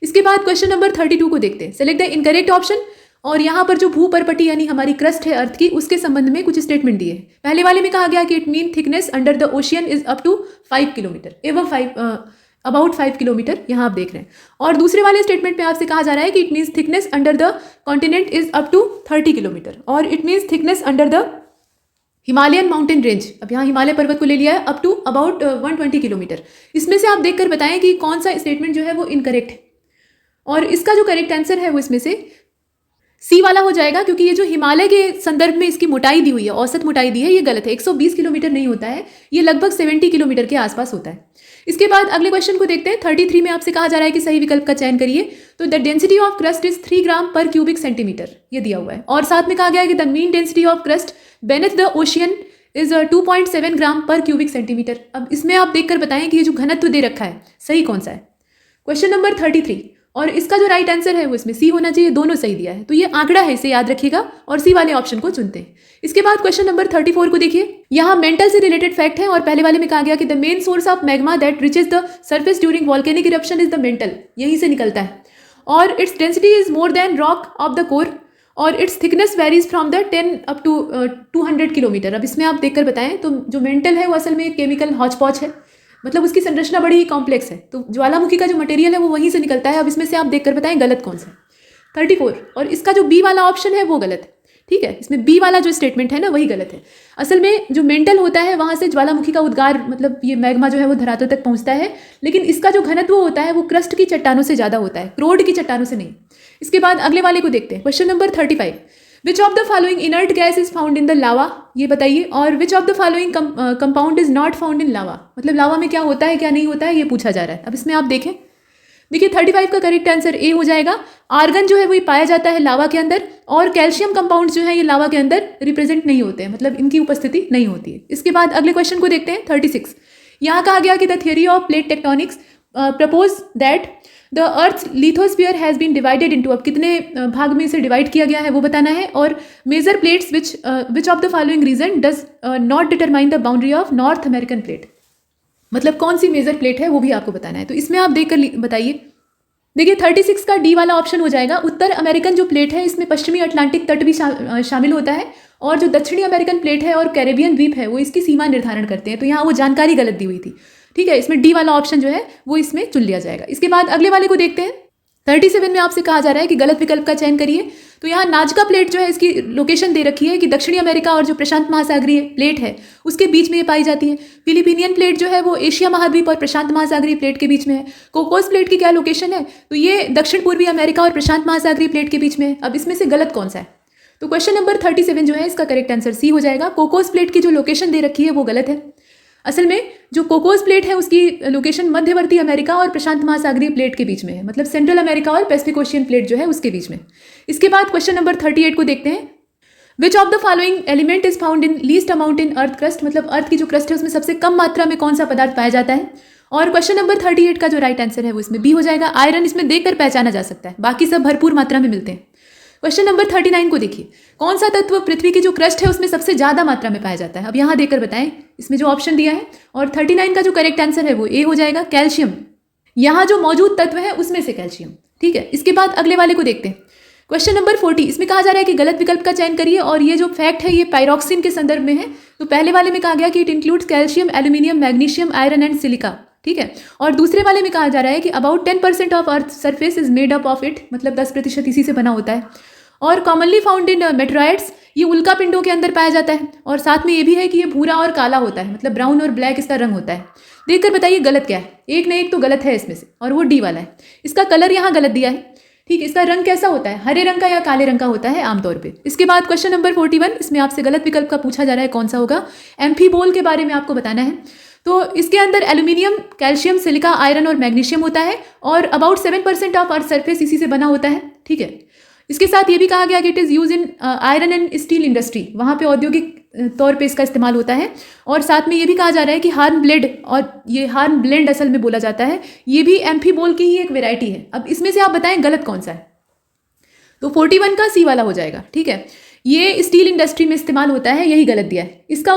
इसके बाद क्वेश्चन नंबर 32 को देखते हैं। Select the incorrect option. और यहाँ पर जो भूपर्पटी यानी हमारी क्रस्ट है अर्थ की, उसके संबंध में कुछ स्टेटमेंट दिए हैं। पहले वाले में कहा गया कि it mean thickness under the ocean is up to 5 kilometre, एवं अबाउट 5 किलोमीटर, यहाँ आप देख रहे हैं। और दूसरे वाले स्टेटमेंट में आपसे कहा जा रहा है कि it means thickness under the continent is up to 30 kilometre, और it means thickness under the Himalayan mountain range, अब यहाँ हिमालय पर्वत को ले लिया है, अप टू अबाउट 120 किलोमीटर। इसमें से आप देखकर बताएं कि कौन सा स्टेटमेंट जो है वो इनकरेक्ट है। और इसका जो करेक्ट आंसर है वो इसमें से सी वाला हो जाएगा, क्योंकि ये जो हिमालय के संदर्भ में इसकी मोटाई दी हुई है, औसत मोटाई दी है, ये गलत है। 120 किलोमीटर नहीं होता है, ये लगभग 70 किलोमीटर के आसपास होता है। इसके बाद अगले क्वेश्चन को देखते हैं। 33 में आपसे कहा जा रहा है कि सही विकल्प का चयन करिए। तो the density of crust is 3 ग्राम पर क्यूबिक सेंटीमीटर, ये दिया हुआ है। और साथ में कहा गया है कि the mean density of crust beneath the ocean is 2.7 ग्राम पर क्यूबिक सेंटीमीटर। अब इसमें आप देखकर बताएं कि ये जो घनत्व दे रखा है सही कौन सा है। क्वेश्चन नंबर 33, और इसका जो राइट आंसर है वो इसमें सी होना चाहिए, दोनों सही दिया है, तो ये आंकड़ा है, इसे याद रखिएगा और सी वाले ऑप्शन को चुनते हैं। इसके बाद क्वेश्चन नंबर 34 को देखिए, यहाँ मेंटल से रिलेटेड फैक्ट है और पहले वाले में कहा गया कि the main source of magma that reaches the surface during volcanic eruption is the mantle, यहीं से निकलता है, और its density is more than rock of the core, और its thickness varies from the 10 up to 200 kilometre. अब इसमें आप देखकर बताएं, तो जो मेंटल है वो असल में एक केमिकल हॉच पॉच है, मतलब उसकी संरचना बड़ी ही कॉम्प्लेक्स है, तो ज्वालामुखी का जो मटेरियल है वो वहीं से निकलता है। अब इसमें से आप देखकर बताएं गलत कौन सा है। 34, और इसका जो बी वाला ऑप्शन है वो गलत है, ठीक है, इसमें बी वाला जो स्टेटमेंट है ना वही गलत है। असल में जो मेंटल होता है वहाँ से ज्वालामुखी का उद्गार, मतलब ये मैग्मा जो है वो धरातल तक पहुँचता है, लेकिन इसका जो घनत्व होता है वो क्रस्ट की चट्टानों से ज़्यादा होता है, क्रोड की चट्टानों से नहीं। इसके बाद अगले वाले को देखते हैं, question number 35, which of the following inert gas is found in the lava, ये बताइए, और which of the following compound is not found in lava, मतलब लावा में क्या होता है क्या नहीं होता है ये पूछा जा रहा है। अब इसमें आप देखें, देखिए 35 का करेक्ट आंसर ए हो जाएगा। आर्गन जो है वो पाया जाता है लावा के अंदर, और कैल्शियम कंपाउंड जो है ये लावा के अंदर रिप्रेजेंट नहीं होते हैं, मतलब इनकी उपस्थिति नहीं होती है। इसके बाद अगले क्वेश्चन को देखते हैं 36, यहाँ कहा गया कि the theory of plate tectonics propose that the earth lithosphere has been divided into, अब कितने भाग में इसे डिवाइड किया गया है वो बताना है, और major plates which of the following region does not determine the boundary of North American plate, मतलब कौन सी मेजर प्लेट है वो भी आपको बताना है। तो इसमें आप देखकर बताइए, देखिए 36 का डी वाला ऑप्शन हो जाएगा। उत्तर अमेरिकन जो प्लेट है इसमें पश्चिमी अटलांटिक तट भी शामिल होता है, और जो दक्षिणी अमेरिकन प्लेट है और कैरेबियन द्वीप है वो इसकी सीमा निर्धारण करते हैं, तो यहाँ वो जानकारी गलत दी हुई थी, ठीक है, इसमें डी वाला ऑप्शन जो है वो इसमें चुन लिया जाएगा। इसके बाद अगले वाले को देखते हैं, 37 में आपसे कहा जा रहा है कि गलत विकल्प का चयन करिए। तो यहाँ नाजका प्लेट जो है इसकी लोकेशन दे रखी है कि दक्षिणी अमेरिका और जो प्रशांत महासागरीय प्लेट है उसके बीच में ये पाई जाती है। फिलिपीनियन प्लेट जो है वो एशिया महाद्वीप और प्रशांत महासागरीय प्लेट के बीच में है। कोकोस प्लेट की क्या लोकेशन है, तो ये दक्षिण पूर्वी अमेरिका और प्रशांत महासागरीय प्लेट के बीच में है। अब इसमें से गलत कौन सा है, तो क्वेश्चन नंबर 37 जो है इसका करेक्ट आंसर सी हो जाएगा। कोकोस प्लेट की जो लोकेशन दे रखी है वो गलत है। असल में जो कोकोस प्लेट है उसकी लोकेशन मध्यवर्ती अमेरिका और प्रशांत महासागरीय प्लेट के बीच में है, मतलब सेंट्रल अमेरिका और पैसिफिक ओशियन प्लेट जो है उसके बीच में। इसके बाद क्वेश्चन नंबर 38 को देखते हैं, विच of the following element is found in least amount in earth crust, मतलब अर्थ की जो क्रस्ट है उसमें सबसे कम मात्रा में कौन सा पदार्थ पाया जाता है। और क्वेश्चन नंबर 38 का जो राइट आंसर है वो इसमें बी हो जाएगा। आयरन इसमें देखकर पहचाना जा सकता है, बाकी सब भरपूर मात्रा में मिलते हैं। क्वेश्चन नंबर 39 को देखिए, कौन सा तत्व पृथ्वी की जो क्रस्ट है उसमें सबसे ज़्यादा मात्रा में पाया जाता है। अब यहाँ देखकर बताएं, इसमें जो ऑप्शन दिया है, और 39 का जो करेक्ट आंसर है वो ए हो जाएगा, कैल्शियम। यहाँ जो मौजूद तत्व है उसमें से कैल्शियम, ठीक है। इसके बाद अगले वाले को देखते हैं, क्वेश्चन नंबर 40, इसमें कहा जा रहा है कि गलत विकल्प का चयन करिए, और ये जो फैक्ट है ये पायरोक्सिन के संदर्भ में है। तो पहले वाले में कहा गया कि it includes calcium, aluminium, magnesium, iron and silica, ठीक है। और दूसरे वाले में कहा जा रहा है कि about 10% of earth surface is made up of it, मतलब 10% इसी से बना होता है। और कॉमनली फाउंड इन मेटेराइट्स, ये उल्का पिंडों के अंदर पाया जाता है। और साथ में ये भी है कि ये भूरा और काला होता है, मतलब ब्राउन और ब्लैक इसका रंग होता है। देखकर बताइए गलत क्या है, एक न एक तो गलत है इसमें से, और वो डी वाला है। इसका कलर यहाँ गलत दिया है, ठीक है। इसका रंग कैसा होता है, हरे रंग का या काले रंग का होता है आमतौर पे। इसके बाद क्वेश्चन नंबर 41, इसमें आपसे गलत विकल्प का पूछा जा रहा है, कौन सा होगा। एम्फीबोल के बारे में आपको बताना है। तो इसके अंदर एल्यूमिनियम, कैल्शियम, सिलिका, आयरन और मैग्नीशियम होता है, और अबाउट 7% ऑफ अर्थ सरफेस इसी से बना होता है, ठीक है। इसके साथ ये भी कहा गया कि it is use in iron and steel industry, वहाँ पे औद्योगिक तौर पे इसका इस्तेमाल होता है। और साथ में ये भी कहा जा रहा है कि हार्न ब्लेड, और ये हार्न ब्लेंड असल में बोला जाता है, ये भी एम्फीबोल की ही एक वेराइटी है। अब इसमें से आप बताएं गलत कौन सा है, तो 41 का सी वाला हो जाएगा, ठीक है। ये स्टील इंडस्ट्री में इस्तेमाल होता है, यही गलत दिया है। इसका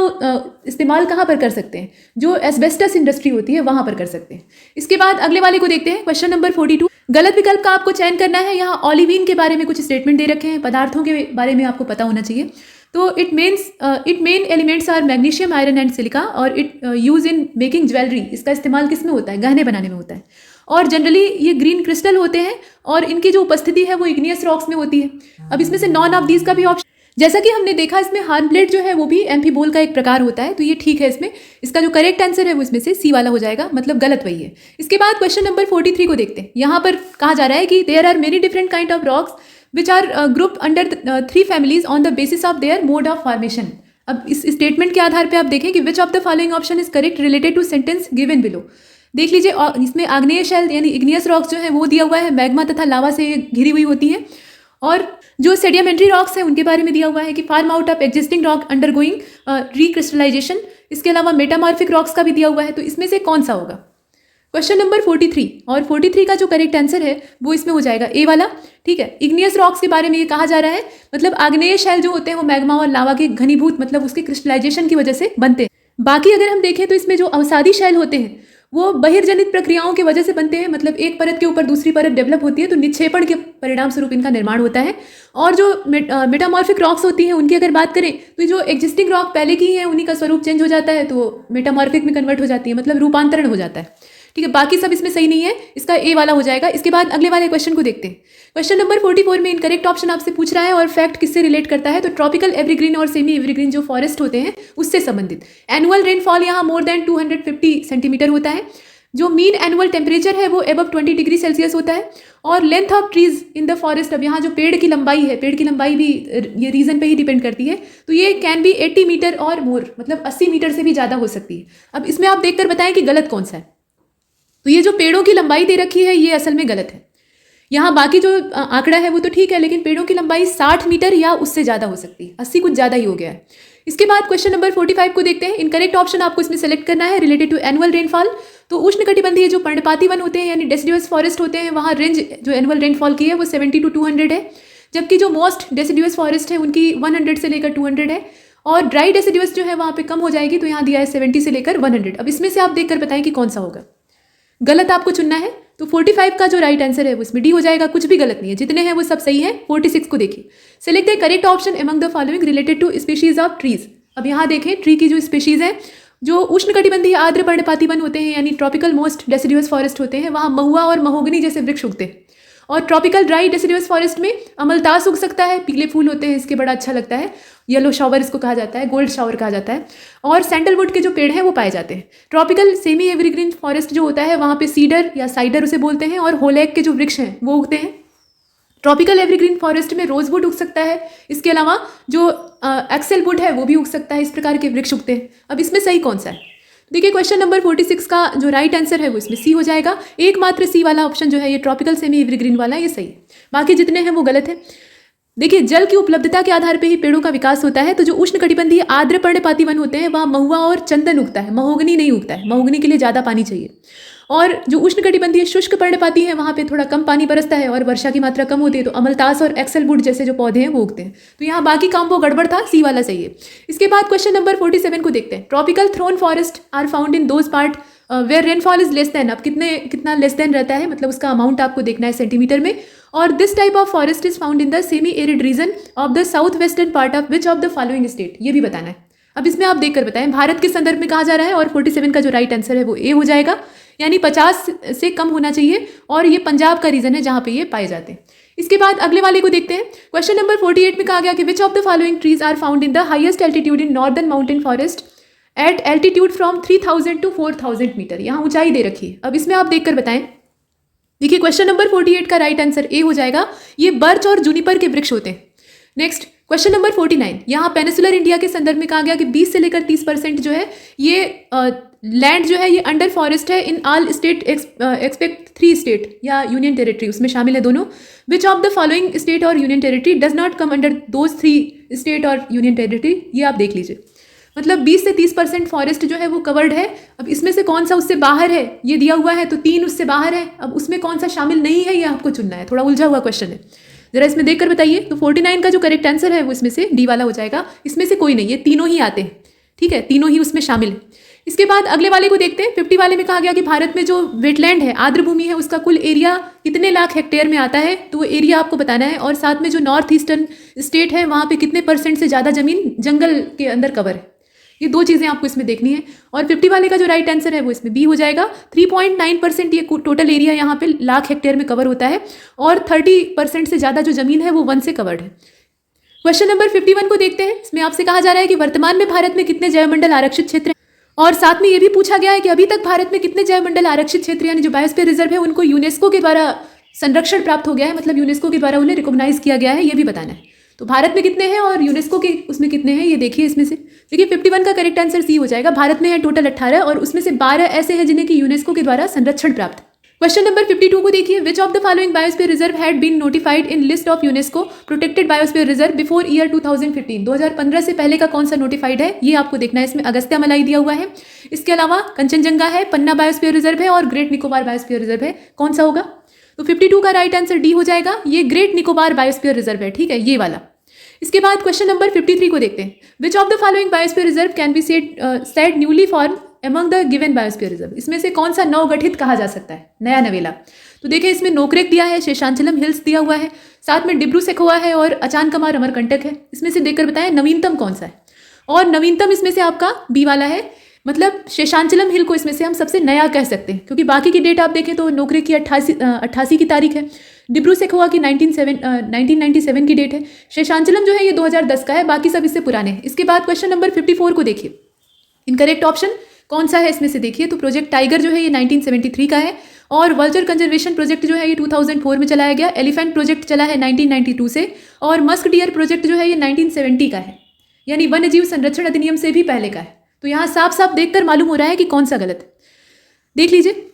इस्तेमाल कहाँ पर कर सकते हैं, जो एस्बेस्टस इंडस्ट्री होती है वहाँ पर कर सकते हैं। इसके बाद अगले वाले को देखते हैं, क्वेश्चन नंबर 42, गलत विकल्प का आपको चयन करना है। यहाँ ओलिवीन के बारे में कुछ स्टेटमेंट दे रखे हैं, पदार्थों के बारे में आपको पता होना चाहिए। तो it main elements are magnesium, iron and silica, और it use in making jewellery, इसका इस्तेमाल किस में होता है, गहने बनाने में होता है। और जनरली ये ग्रीन क्रिस्टल होते हैं, और इनकी जो उपस्थिति है वो इग्नियस रॉक्स में होती है। अब इसमें से नॉन ऑफ दीज का भी ऑप्शन, जैसा कि हमने देखा इसमें हार्न ब्लेड जो है वो भी एम्फीबोल का एक प्रकार होता है, तो ये ठीक है। इसमें इसका जो करेक्ट आंसर है वो इसमें से सी वाला हो जाएगा, मतलब गलत वही है। इसके बाद क्वेश्चन नंबर 43 को देखते हैं। यहाँ पर कहा जा रहा है कि there are many different kind of rocks which are grouped under 3 families on the basis of their mode of formation. अब इस स्टेटमेंट के आधार पर आप देखें कि which of the following option is correct related to sentence given below. देख लीजिए, इसमें आग्नेय शैल यानी इग्नियस रॉक्स जो है वो दिया हुआ है, मैग्मा तथा लावा से घिरी हुई होती है। और जो सेडिमेंट्री रॉक्स हैं उनके बारे में दिया हुआ है कि form out of existing rock undergoing recrystallisation. इसके अलावा मेटामॉर्फिक रॉक्स का भी दिया हुआ है, तो इसमें से कौन सा होगा। क्वेश्चन नंबर 43, और 43 का जो करेक्ट आंसर है वो इसमें हो जाएगा ए वाला। ठीक है, इग्नियस रॉक्स के बारे में ये कहा जा रहा है, मतलब आग्नेय शैल जो होते हैं वो मैग्मा और लावा के घनीभूत मतलब उसके क्रिस्टलाइजेशन की वजह से बनते हैं। बाकी अगर हम देखें तो इसमें जो अवसादी शैल होते हैं वो बहिर्जनित प्रक्रियाओं की वजह से बनते हैं, मतलब एक परत के ऊपर दूसरी परत डेवलप होती है तो निक्षेपण के परिणाम स्वरूप इनका निर्माण होता है। और जो मेटामॉर्फिक रॉक्स होती हैं उनकी अगर बात करें तो जो एग्जिस्टिंग रॉक पहले की है उन्हीं का स्वरूप चेंज हो जाता है तो मेटामॉर्फिक में कन्वर्ट हो जाती है, मतलब रूपांतरण हो जाता है। ठीक है, बाकी सब इसमें सही नहीं है, इसका ए वाला हो जाएगा। इसके बाद अगले वाले क्वेश्चन को देखते हैं। क्वेश्चन नंबर 44 में इनकरेक्ट ऑप्शन आपसे पूछ रहा है और फैक्ट किससे रिलेट करता है, तो ट्रॉपिकल एवरग्रीन और सेमी एवरग्रीन जो फॉरेस्ट होते हैं उससे संबंधित। एनुअल रेनफॉल यहाँ मोर देन 250 सेंटीमीटर होता है। जो मीन एनुअल टेम्परेचर है वो एबव 20 डिग्री सेल्सियस होता है। और length of trees in the forest, अब यहाँ जो पेड़ की लंबाई है, पेड़ की लंबाई भी ये रीजन पे ही डिपेंड करती है, तो ये कैन बी 80 मीटर और मोर, मतलब 80 मीटर से भी ज़्यादा हो सकती है। अब इसमें आप देखकर बताएं कि गलत कौन सा है। तो ये जो पेड़ों की लंबाई दे रखी है ये असल में गलत है। यहाँ बाकी जो आंकड़ा है वो तो ठीक है, लेकिन पेड़ों की लंबाई 60 मीटर या उससे ज़्यादा हो सकती है, 80 कुछ ज़्यादा ही हो गया है। इसके बाद क्वेश्चन नंबर 45 को देखते हैं। इनकरेक्ट ऑप्शन आपको इसमें सेलेक्ट करना है रिलेटेड टू एनुअल रेनफॉल। तो उष्णकटिबंधीय जो पर्णपाती वन होते हैं यानी डेसिडुअस फॉरेस्ट होते हैं वहाँ रेंज जो एनुअल रेनफॉल की है वो 70 to 200 है, जबकि जो मोस्ट डेसिडुअस फॉरेस्ट है उनकी 100 से लेकर 200 है। और ड्राई डेसिडुअस जो है वहाँ पे कम हो जाएगी, तो यहाँ दिया है 70 से लेकर 100। अब इसमें से आप देखकर बताएं कि कौन सा होगा। गलत आपको चुनना है, तो 45 का जो राइट आंसर है वो इसमें डी हो जाएगा। कुछ भी गलत नहीं है, जितने हैं वो सब सही है। 46 को देखिए, select the correct option among the following related to species of trees. अब यहाँ देखें ट्री की जो स्पीशीज है, जो उष्णकटिबंधीय आर्द्र पर्णपाती वन होते हैं यानी ट्रॉपिकल मोस्ट डेसिडुअस फॉरेस्ट होते हैं, वहाँ महुआ और महोगनी जैसे वृक्ष उगते हैं। और ट्रॉपिकल ड्राई डेसिडुअस फॉरेस्ट में अमलतास उग सकता है, पीले फूल होते हैं इसके, बड़ा अच्छा लगता है, येलो शावर इसको कहा जाता है, गोल्ड शावर कहा जाता है। और सैंडलवुड के जो पेड़ हैं वो पाए जाते हैं। ट्रॉपिकल सेमी एवरग्रीन फॉरेस्ट जो होता है वहाँ पे सीडर या साइडर उसे बोलते हैं, और होलैक के जो वृक्ष हैं वो उगते हैं। ट्रॉपिकल एवरग्रीन फॉरेस्ट में रोजवुड उग सकता है, इसके अलावा जो एक्सेल वुड है वो भी उग सकता है, इस प्रकार के वृक्ष उगते हैं। अब इसमें सही कौन सा है, देखिए क्वेश्चन नंबर 46 का जो राइट आंसर है वो इसमें सी हो जाएगा। एकमात्र सी वाला ऑप्शन जो है ये ट्रॉपिकल सेमी एवरग्रीन वाला ये सही है, बाकी जितने हैं वो गलत है। देखिए जल की उपलब्धता के आधार पर ही पेड़ों का विकास होता है, तो जो उष्णकटिबंधीय आर्द्र पर्णपाती वन होते हैं वहाँ महुआ और चंदन उगता है, महोगनी नहीं उगता है, महोगनी के लिए ज़्यादा पानी चाहिए। और जो उष्णकटिबंधीय शुष्क पर्णपाती हैं वहाँ पे थोड़ा कम पानी बरसता है और वर्षा की मात्रा कम होती है, तो अमलतास और एक्सेलवुड जैसे जो पौधे हैं वो उगते हैं। तो यहाँ बाकी काम वो गड़बड़ था, सी वाला सही है। इसके बाद क्वेश्चन नंबर 47 को देखते हैं। Tropical thorn forest are found in those part where rainfall is less than. अब कितना लेस देन रहता है, मतलब उसका अमाउंट आपको देखना है सेंटीमीटर में। और this type of forest is found in the semi arid region of the south western part of which of the following state, ये भी बताना है। अब इसमें आप देखकर बताएं भारत के संदर्भ में कहा जा रहा है, और 47 का जो राइट आंसर है वो ए हो जाएगा, यानी 50 से कम होना चाहिए। और ये पंजाब का रीजन है जहाँ पे ये पाए जाते हैं। इसके बाद अगले वाले को देखते हैं। क्वेश्चन नंबर 48 में कहा गया कि which of the following trees are found in the highest altitude in northern mountain forest at altitude from 3000 to 4000 metre. यहाँ ऊंचाई दे रखी है। अब इसमें आप देखकर बताएं। देखिए क्वेश्चन नंबर 48 का राइट आंसर ए हो जाएगा, ये बर्च और जूनिपर के वृक्ष होते हैं। नेक्स्ट क्वेश्चन नंबर 49, यहाँ पेनिसुलर इंडिया के संदर्भ में कहा गया कि 20 से लेकर 30% जो है ये लैंड जो है ये अंडर फॉरेस्ट है in all state expect 3 state या यूनियन टेरिटरी, उसमें शामिल है दोनों। Which of the following state और union territory does not come under those 3 state और यूनियन टेरिटरी, ये आप देख लीजिए। मतलब 20 से 30% फॉरेस्ट जो है वो कवर्ड है। अब इसमें से कौन सा उससे बाहर है, ये दिया हुआ है तो 3 उससे बाहर है। अब उसमें कौन सा शामिल नहीं है ये आपको चुनना है, थोड़ा उलझा हुआ क्वेश्चन है, जरा इसमें देखकर बताइए। तो 49 का जो करेक्ट आंसर है वो इसमें से डी वाला हो जाएगा। इसमें से कोई नहीं, ये तीनों ही आते हैं, ठीक है, तीनों ही उसमें शामिल है। इसके बाद अगले वाले को देखते हैं। 50 वाले में कहा गया कि भारत में जो वेटलैंड है, आर्द्र भूमि है, उसका कुल एरिया कितने लाख हेक्टेयर में आता है, तो वो एरिया आपको बताना है। और साथ में जो नॉर्थ ईस्टर्न स्टेट है वहाँ पे कितने % से ज़्यादा जमीन जंगल के अंदर कवर है, ये 2 चीज़ें आपको इसमें देखनी है। और 50 वाले का जो राइट आंसर है वो इसमें बी हो जाएगा। 3.9% ये टोटल एरिया यहाँ पे लाख हेक्टेयर में कवर होता है, और 30% से ज़्यादा जो जमीन है वो वन से कवर्ड है। क्वेश्चन नंबर 51 को देखते हैं। इसमें आपसे कहा जा रहा है कि वर्तमान में भारत में कितने जैवमंडल आरक्षित क्षेत्र हैं, और साथ में ये भी पूछा गया है कि अभी तक भारत में कितने जैवमंडल आरक्षित क्षेत्र यानी जो बायोस्फीयर रिजर्व है उनको यूनेस्को के द्वारा संरक्षण प्राप्त हो गया है, मतलब यूनेस्को के द्वारा उन्हें रिकॉग्नाइज किया गया है, ये भी बताना है। तो भारत में कितने हैं और यूनेस्को के उसमें कितने हैं ये देखिए। इसमें से देखिए 51 का करेक्ट आंसर सी हो जाएगा। भारत में है टोटल 18 और उसमें से 12 ऐसे हैं जिन्हें कि यूनेस्को के द्वारा संरक्षण प्राप्त है। क्वेश्चन नंबर 52 को देखिए, which of the following biosphere reserve had been notified in list of UNESCO protected biosphere reserve before year 2015। 2015 से पहले का कौन सा नोटिफाइड है, ये आपको देखना है। इसमें अगस्त्य मलाई दिया हुआ है, इसके अलावा कंचनजंगा है, पन्ना बायोस्फीयर रिजर्व है और ग्रेट निकोबार बायोस्फीयर रिजर्व है। कौन सा होगा? तो 52 का राइट आंसर डी हो जाएगा, ये ग्रेट निकोबार बायोस्फीयर रिजर्व है, ठीक है, ये वाला। इसके बाद क्वेश्चन नंबर 53 को देखते हैं, विच of the following biosphere reserve can be said newly form among the given biosphere reserve. इसमें से कौन सा नवगठित कहा जा सकता है, नया नवेला? तो देखिए, इसमें नोकरेक दिया है, शेषांचलम हिल्स दिया हुआ है, साथ में डिब्रू सेखोवा है और अचानकमार अमरकंटक है। इसमें से देखकर बताएं नवीनतम कौन सा है। और नवीनतम इसमें से आपका बी वाला है, मतलब शेषांचलम हिल को इसमें से हम सबसे नया कह सकते हैं, क्योंकि बाकी की डेट आप देखें तो नोकरेक की 88 की तारीख है, डिब्रू सेखोवा की 1997 की डेट है, शेषांचलम जो है ये 2010 का है, बाकी सब इससे पुराने हैं। इसके बाद क्वेश्चन नंबर 54 को देखिए, इनकरेक्ट ऑप्शन कौन सा है इसमें से देखिए। तो प्रोजेक्ट टाइगर जो है ये 1973 का है और वल्चर कंजर्वेशन प्रोजेक्ट जो है ये 2004 में चलाया गया, एलिफेंट प्रोजेक्ट चला है 1992 से और मस्क डियर प्रोजेक्ट जो है ये 1970 का है, यानी वन्य जीव संरक्षण अधिनियम से भी पहले का है। तो यहाँ साफ साफ देखकर मालूम हो रहा है कि कौन सा गलत है। देख लीजिए,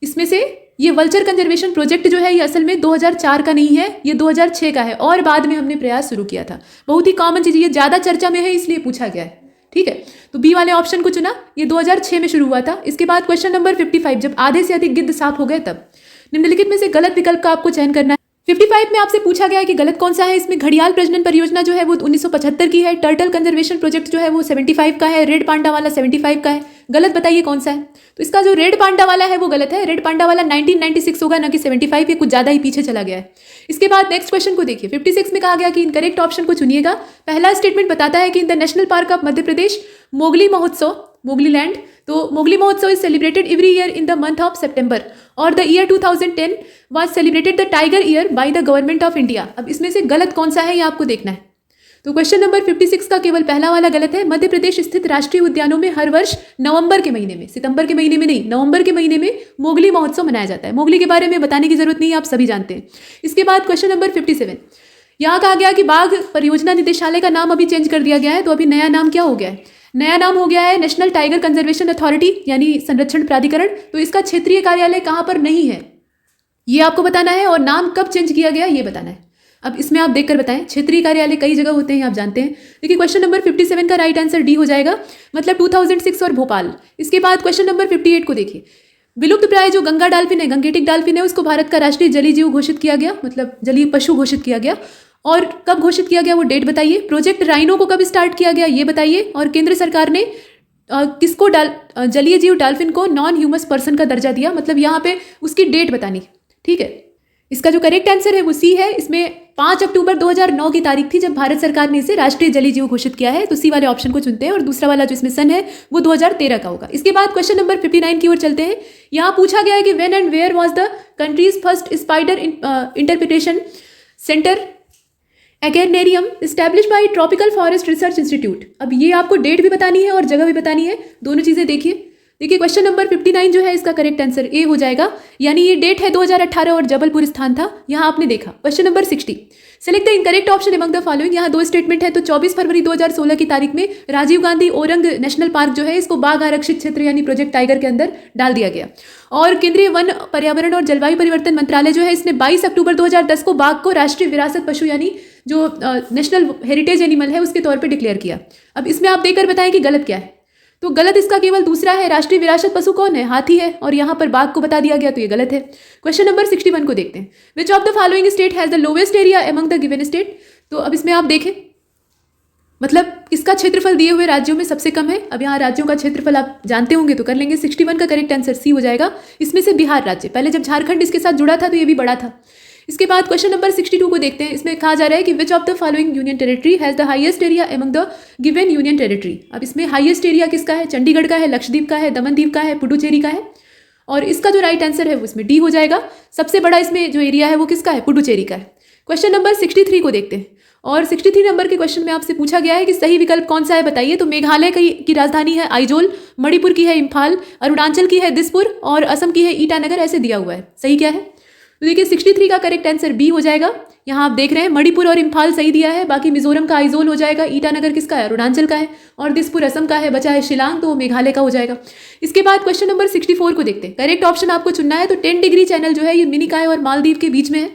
इसमें से ये वल्चर कंजर्वेशन प्रोजेक्ट जो है ये असल में 2004 का नहीं है, ये 2006 का है और बाद में हमने प्रयास शुरू किया था। बहुत ही कॉमन चीज़, ये ज़्यादा चर्चा में है इसलिए पूछा गया है, ठीक है। तो बी वाले ऑप्शन को चुना, ये 2006 में शुरू हुआ था। इसके बाद क्वेश्चन नंबर 55, जब आधे से अधिक गिद्ध साफ हो गए तब निम्नलिखित में से गलत विकल्प का आपको चयन करना है। 55 में आपसे पूछा गया है कि गलत कौन सा है। इसमें घड़ियाल प्रजनन परियोजना जो है वो 1975 की है, टर्टल कंजर्वेशन प्रोजेक्ट जो है वो 75 का है, रेड पांडा वाला 75 का है। गलत बताइए कौन सा है। तो इसका जो रेड पांडा वाला है वो गलत है, रेड पांडा वाला 1996 होगा ना कि 75, ये कुछ ज़्यादा ही पीछे चला गया है। इसके बाद नेक्स्ट क्वेश्चन को देखिए, 56 में कहा गया कि इनकरेक्ट ऑप्शन को चुनिएगा। पहला स्टेटमेंट बताता है कि in the national park of Madhya Pradesh Mowgli Mahotsav, Mowgli land, तो Mowgli Mahotsav is celebrated every year in the month of September और the year 2010 was celebrated the tiger year by the government of India. अब इसमें से गलत कौन सा है ये आपको देखना है। तो क्वेश्चन नंबर 56 का केवल पहला वाला गलत है। मध्य प्रदेश स्थित राष्ट्रीय उद्यानों में हर वर्ष नवंबर के महीने में, सितंबर के महीने में नहीं, नवंबर के महीने में मोगली महोत्सव मनाया जाता है। मोगली के बारे में बताने की जरूरत नहीं है, आप सभी जानते हैं। इसके बाद क्वेश्चन नंबर 57, यहाँ कहा गया कि बाघ परियोजना निदेशालय का नाम अभी चेंज कर दिया गया है, तो अभी नया नाम क्या हो गया है? नया नाम हो गया है नेशनल टाइगर कंजर्वेशन अथॉरिटी, यानी संरक्षण प्राधिकरण। तो इसका क्षेत्रीय कार्यालय कहाँ पर नहीं है ये आपको बताना है और नाम कब चेंज किया गया ये बताना है। अब इसमें आप देखकर बताएं, क्षेत्रीय कार्यालय कई जगह होते हैं आप जानते हैं। देखिए क्वेश्चन नंबर 57 का राइट आंसर डी हो जाएगा, मतलब 2006 और भोपाल। इसके बाद क्वेश्चन नंबर 58 को देखिए, विलुप्त प्राय जो गंगा डाल्फिन है, गंगेटिक डाल्फिन है, उसको भारत का राष्ट्रीय जलीय जीव घोषित किया गया, मतलब जलीय पशु घोषित किया गया। और कब घोषित किया गया वो डेट बताइए। प्रोजेक्ट राइनो को कब स्टार्ट किया गया ये बताइए। और केंद्र सरकार ने किसको जलीय जीव डाल्फिन को नॉन ह्यूमस पर्सन का दर्जा दिया, मतलब यहाँ पे उसकी डेट बतानी, ठीक है। इसका जो करेक्ट आंसर है वो सी है। इसमें 5 अक्टूबर 2009 की तारीख थी जब भारत सरकार ने इसे राष्ट्रीय जलीय जीव घोषित किया है, तो सी वाले ऑप्शन को चुनते हैं और दूसरा वाला जो इसमें सन है वो 2013 का होगा। इसके बाद क्वेश्चन नंबर 59 की ओर चलते हैं। यहाँ पूछा गया है कि when and where was the country's first spider interpretation centre arachnarium established by tropical forest research institute. अब ये आपको डेट भी बतानी है और जगह भी बतानी है, दोनों चीज़ें देखिए। क्वेश्चन नंबर 59 जो है इसका करेक्ट आंसर ए हो जाएगा, यानी ये डेट है 2018 और जबलपुर स्थान था, यहाँ आपने देखा। Question number 60, select the incorrect option among the following. यहाँ दो स्टेटमेंट है, तो 24 फरवरी 2016 की तारीख में राजीव गांधी ओरंग नेशनल पार्क जो है इसको बाघ आरक्षित क्षेत्र यानी प्रोजेक्ट टाइगर के अंदर डाल दिया गया। और केंद्रीय वन, पर्यावरण और जलवायु परिवर्तन मंत्रालय जो है इसने 22 अक्टूबर 2010 को बाघ को राष्ट्रीय विरासत पशु यानी जो नेशनल हेरिटेज एनिमल है उसके तौर पे डिक्लेयर किया। अब इसमें आप देकर बताएं कि गलत क्या है। तो गलत इसका केवल दूसरा है, राष्ट्रीय विरासत पशु कौन है? हाथी है, और यहाँ पर बाघ को बता दिया गया, तो ये गलत है। क्वेश्चन नंबर 61 को देखते हैं। विच of the following state has the lowest area among the given state. तो अब इसमें आप देखें, मतलब इसका क्षेत्रफल दिए हुए राज्यों में सबसे कम है। अब यहाँ राज्यों का क्षेत्रफल आप जानते होंगे तो कर लेंगे। 61 का करेक्ट आंसर सी हो जाएगा। इसमें से बिहार राज्य, पहले जब झारखंड इसके साथ जुड़ा था तो ये भी बड़ा था। इसके बाद क्वेश्चन नंबर 62 को देखते हैं। इसमें कहा जा रहा है कि which of the following union territory has the highest area among the given union territory. अब इसमें हाईएस्ट एरिया किसका है? चंडीगढ़ का है, लक्षद्वीप का है, दमन दीव का है, पुडुचेरी का है। और इसका जो राइट आंसर है वो इसमें डी हो जाएगा। सबसे बड़ा इसमें जो एरिया है वो किसका है? पुडुचेरी का है। क्वेश्चन नंबर 63 को देखते हैं। और 63 नंबर के क्वेश्चन में आपसे पूछा गया है कि सही विकल्प कौन सा है बताइए। तो मेघालय की राजधानी है आइजोल, मणिपुर की है इम्फाल, अरुणाचल की है दिसपुर और असम की है ईटानगर, ऐसे दिया हुआ है। सही क्या है? तो देखिए 63 का करेक्ट आंसर बी हो जाएगा। यहाँ आप देख रहे हैं मणिपुर और इम्फाल सही दिया है, बाकी मिजोरम का आइजोल हो जाएगा, ईटानगर किसका है, अरुणाचल का है, और दिसपुर असम का है, बचा है शिलांग तो मेघालय का हो जाएगा। इसके बाद क्वेश्चन नंबर 64 को देखते हैं। करेक्ट ऑप्शन आपको चुनना है। तो 10 डिग्री चैनल जो है ये मिनिकॉय और मालदीव के बीच में है,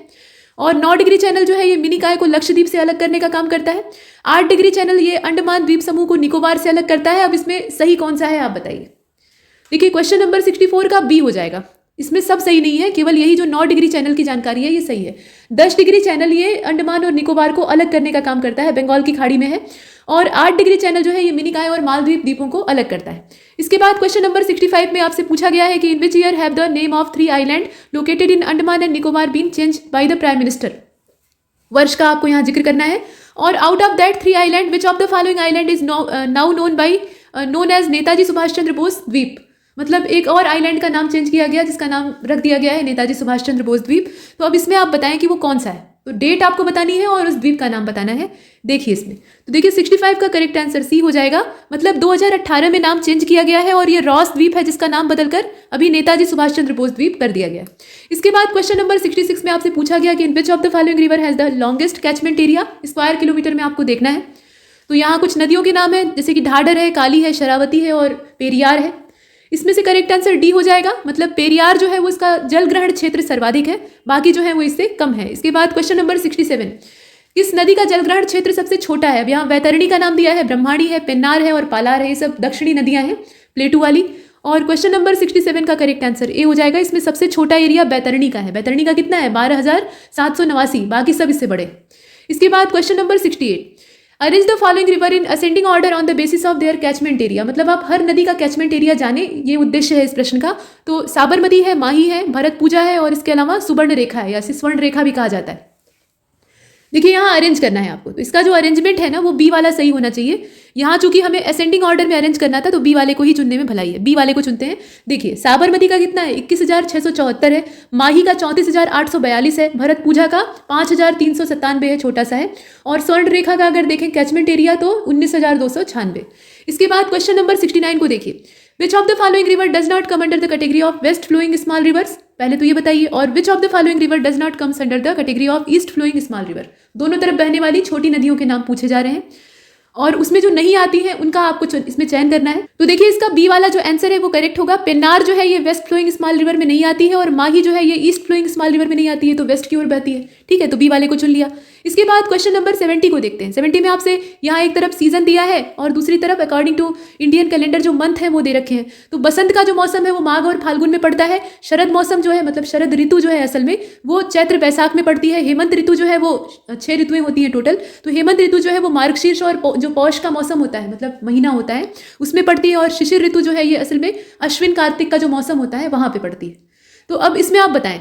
और 9 डिग्री चैनल जो है ये मिनिकॉय को लक्षद्वीप से अलग करने का काम करता है। 8 डिग्री चैनल ये अंडमान द्वीप समूह को निकोबार से अलग करता है। अब इसमें सही कौन सा है आप बताइए। देखिए क्वेश्चन नंबर 64 का बी हो जाएगा। इसमें सब सही नहीं है, केवल यही जो 9 डिग्री चैनल की जानकारी है ये सही है। 10 डिग्री चैनल ये अंडमान और निकोबार को अलग करने का काम करता है, बंगाल की खाड़ी में है, और 8 डिग्री चैनल जो है ये मिनिकॉय और मालदीव द्वीपों को अलग करता है। इसके बाद क्वेश्चन नंबर 65 में आपसे पूछा गया है कि in which year have the name of 3 island located in Andaman and Nicobar been change by the prime minister. वर्ष का आपको यहाँ जिक्र करना है। और out of that 3 island which of the following island is now known as Netaji Subhash Chandra Bose द्वीप। मतलब एक और आइलैंड का नाम चेंज किया गया जिसका नाम रख दिया गया है नेताजी सुभाष चंद्र बोस द्वीप। तो अब इसमें आप बताएं कि वो कौन सा है। तो डेट आपको बतानी है और उस द्वीप का नाम बताना है। देखिए इसमें तो देखिए 65 का करेक्ट आंसर सी हो जाएगा। मतलब 2018 में नाम चेंज किया गया है और ये रॉस द्वीप है जिसका नाम बदलकर अभी नेताजी सुभाष चंद्र बोस द्वीप कर दिया गया। इसके बाद क्वेश्चन नंबर 66 में आपसे पूछा गया कि in which of the following river has the longest catchment area. Square kilometre में आपको देखना है। तो यहाँ कुछ नदियों के नाम है जैसे कि ढाढर है, काली है, शरावती है और पेरियार है। इसमें से करेक्ट आंसर डी हो जाएगा। मतलब पेरियार जो है वो इसका जल ग्रहण क्षेत्र सर्वाधिक है, बाकी जो है वो इससे कम है। इसके बाद क्वेश्चन नंबर 67, किस नदी का जल ग्रहण क्षेत्र सबसे छोटा है। अब यहाँ वैतरणी का नाम दिया है, ब्रह्माणी है, पेन्नार है और पालार है। ये सब दक्षिणी नदियां हैं प्लेटू वाली। और क्वेश्चन नंबर 67 का करेक्ट आंसर ए हो जाएगा। इसमें सबसे छोटा एरिया बैतरणी का है। बैतरणी का कितना है 12,789, बाकी सब इससे बड़े। इसके बाद question number 68, arrange the following river in ascending order on the basis of there catchment area. मतलब आप हर नदी का कैचमेंट एरिया जाने, ये उद्देश्य है इस प्रश्न का। तो साबरमती है, माही है, भरतपूजा है और इसके अलावा सुवर्ण रेखा है या स्वर्ण रेखा भी कहा जाता है। देखिए यहाँ अरेंज करना है आपको। तो इसका जो अरेंजमेंट है ना वो बी वाला सही होना चाहिए। यहाँ चूंकि हमें असेंडिंग ऑर्डर में अरेंज करना था तो बी वाले को ही चुनने में भलाई है। बी वाले को चुनते हैं। देखिए साबरमती का कितना है 21,674 है, माही का 34,842 है, भरत पूजा का 5,397 है, छोटा सा है, और स्वर्ण रेखा का अगर देखें कैचमेंट एरिया तो 19,296। इसके बाद क्वेश्चन नंबर 69 को देखिए, which of the following river does not come under the category of west flowing small rivers. पहले तो ये बताइए। और which of the following river does not comes under the category of east flowing small river. दोनों तरफ बहने वाली छोटी नदियों के नाम पूछे जा रहे हैं और उसमें जो नहीं आती है उनका आपको इसमें चयन करना है। तो देखिए इसका बी वाला जो आंसर है वो करेक्ट होगा। पेन्नार जो है ये वेस्ट फ्लोइंग स्मॉल रिवर में नहीं आती है और माही जो है ये ईस्ट फ्लोइंग स्मॉल रिवर में नहीं आती है, तो वेस्ट की ओर बहती है। ठीक है, तो बी वाले को चुन लिया। इसके बाद क्वेश्चन नंबर 70 को देखते हैं। 70 में आपसे यहाँ एक तरफ सीजन दिया है और दूसरी तरफ अकॉर्डिंग टू इंडियन कैलेंडर जो मंथ है वो दे रखे हैं। तो बसंत का जो मौसम है वो माघ और फाल्गुन में पड़ता है। शरद मौसम जो है मतलब शरद ऋतु जो है असल में वो चैत्र बैसाख में पड़ती है। हेमंत ऋतु जो है वो 6 ऋतुएं होती हैं टोटल। तो हेमंत ऋतु जो है वो मार्गशीर्ष और जो पौष का मौसम होता है मतलब महीना होता है उसमें पड़ती है। और शिशिर ऋतु जो है ये असल में अश्विन कार्तिक का जो मौसम होता है वहां पे पड़ती है। तो अब इसमें आप बताएं।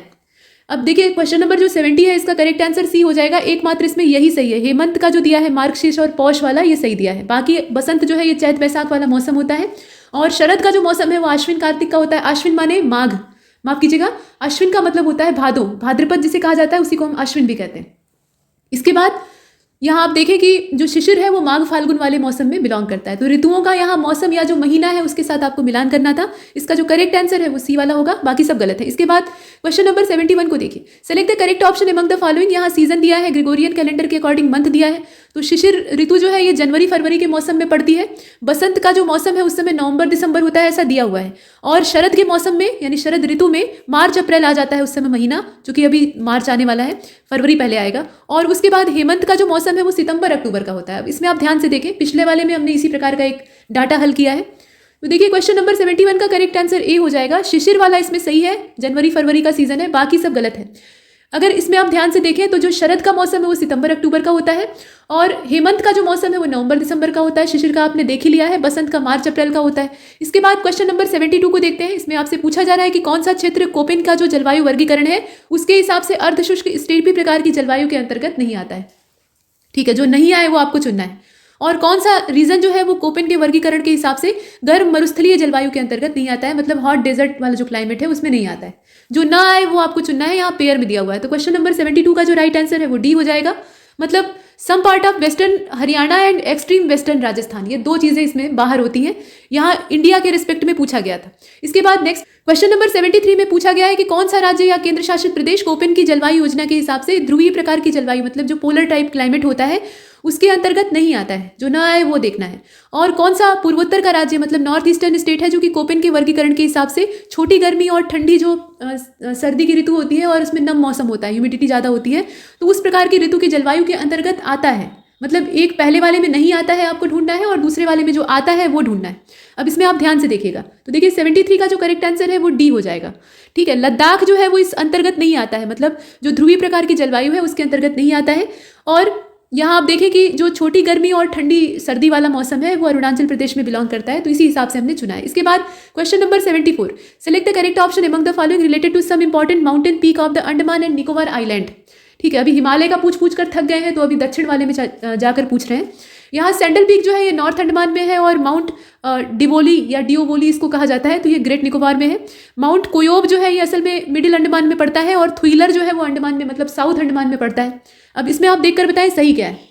अब देखिए क्वेश्चन नंबर जो 70 है इसका करेक्ट आंसर सी हो जाएगा। एकमात्र इसमें यही सही है। हेमंत का जो दिया है मार्गशीर्ष और पौष वाला ये सही दिया है। बाकी बसंत जो है ये चैत बैसाख वाला मौसम होता है और शरद का जो मौसम है वो अश्विन कार्तिक का होता है। अश्विन माने माघ, माफ कीजिएगा, अश्विन का मतलब होता है भादो, भाद्रपद जिसे कहा जाता है उसी को हम अश्विन भी कहते हैं। इसके बाद यहाँ आप देखें कि जो शिशिर है वो माघ फाल्गुन वाले मौसम में बिलोंग करता है। तो ऋतुओं का यहाँ मौसम या जो महीना है उसके साथ आपको मिलान करना था। इसका जो करेक्ट आंसर है वो सी वाला होगा, बाकी सब गलत है। इसके बाद क्वेश्चन नंबर 71 को देखिए। Select the correct option among the following. यहाँ सीजन दिया है, ग्रेगोरियन कैलेंडर के अकॉर्डिंग मंथ दिया है। तो शिशिर ऋतु जो है ये जनवरी फरवरी के मौसम में पड़ती है। बसंत का जो मौसम है उस समय नवंबर दिसंबर होता है, ऐसा दिया हुआ है। और शरद के मौसम में यानी शरद ऋतु में मार्च अप्रैल आ जाता है उस समय महीना, चूंकि अभी मार्च आने वाला है, फरवरी पहले आएगा। और उसके बाद हेमंत का जो मौसम है वो सितंबर अक्टूबर का होता है। इसमें आप ध्यान से देखें, पिछले वाले में हमने इसी प्रकार का एक डाटा हल किया है। तो देखिए क्वेश्चन नंबर 71 का करेक्ट आंसर ए हो जाएगा। शिशिर वाला इसमें सही है, जनवरी फरवरी का सीजन है, बाकी सब गलत है। अगर इसमें आप ध्यान से देखें तो जो शरद का मौसम है वो सितंबर अक्टूबर का होता है और हेमंत का जो मौसम है वो नवंबर दिसंबर का होता है। शिशिर का आपने देख ही लिया है, बसंत का मार्च अप्रैल का होता है। इसके बाद क्वेश्चन नंबर 72 को देखते हैं। इसमें आपसे पूछा जा रहा है कि कौन सा क्षेत्र कोपेन का जो जलवायु वर्गीकरण है उसके हिसाब से अर्धशुष्क स्टेपी प्रकार की जलवायु के अंतर्गत नहीं आता है। ठीक है, जो नहीं आए वो आपको चुनना है। और कौन सा रीजन जो है वो कोपेन के वर्गीकरण के हिसाब से गर्म मरुस्थलीय जलवायु के अंतर्गत नहीं आता है, मतलब हॉट डेजर्ट वाला जो क्लाइमेट है उसमें नहीं आता है। जो ना आए वो आपको चुनना है, यहाँ पेयर में दिया हुआ है। तो क्वेश्चन नंबर 72 का जो राइट आंसर है वो डी हो जाएगा। मतलब some part of western Haryana and extreme western Rajasthan, ये दो चीजें इसमें बाहर होती हैं। यहाँ इंडिया के रिस्पेक्ट में पूछा गया था। इसके बाद नेक्स्ट क्वेश्चन नंबर 73 में पूछा गया है कि कौन सा राज्य या केंद्र शासित प्रदेश कोपेन की जलवायु योजना के हिसाब से ध्रुवीय प्रकार की जलवायु मतलब जो पोलर टाइप क्लाइमेट होता है उसके अंतर्गत नहीं आता है, जो ना आए वो देखना है। और कौन सा पूर्वोत्तर का राज्य मतलब नॉर्थ ईस्टर्न स्टेट है जो कि कोपेन के वर्गीकरण के हिसाब से छोटी गर्मी और ठंडी जो सर्दी की ऋतु होती है और उसमें नम मौसम होता है, ह्यूमिडिटी ज़्यादा होती है, तो उस प्रकार की ऋतु की जलवायु के अंतर्गत आता है। मतलब एक पहले वाले में नहीं आता है आपको ढूंढना है और दूसरे वाले में जो आता है वो ढूंढना है। अब इसमें आप ध्यान से देखिएगा तो देखिए 73 का जो करेक्ट आंसर है वो डी हो जाएगा। ठीक है, लद्दाख जो है वो इस अंतर्गत नहीं आता है, मतलब जो ध्रुवीय प्रकार की जलवायु है उसके अंतर्गत नहीं आता है। और यहाँ आप देखें कि जो छोटी गर्मी और ठंडी सर्दी वाला मौसम है वो अरुणाचल प्रदेश में बिलोंग करता है, तो इसी हिसाब से हमने चुना है। इसके बाद question number 74, select the correct option among the following related to some important mountain peak of the Andaman and Nicobar island. ठीक है, अभी हिमालय का पूछ कर थक गए हैं तो अभी दक्षिण वाले में जाकर पूछ रहे हैं। यहाँ सैंडल पीक जो है ये नॉर्थ अंडमान में है और माउंट डिवोली या डिओवोली इसको कहा जाता है, तो ये ग्रेट निकोबार में है। माउंट कोयोब जो है ये असल में मिडिल अंडमान में पड़ता है और थुइलर जो है वो अंडमान में मतलब साउथ अंडमान में पड़ता है। अब इसमें आप देखकर बताएं सही क्या है।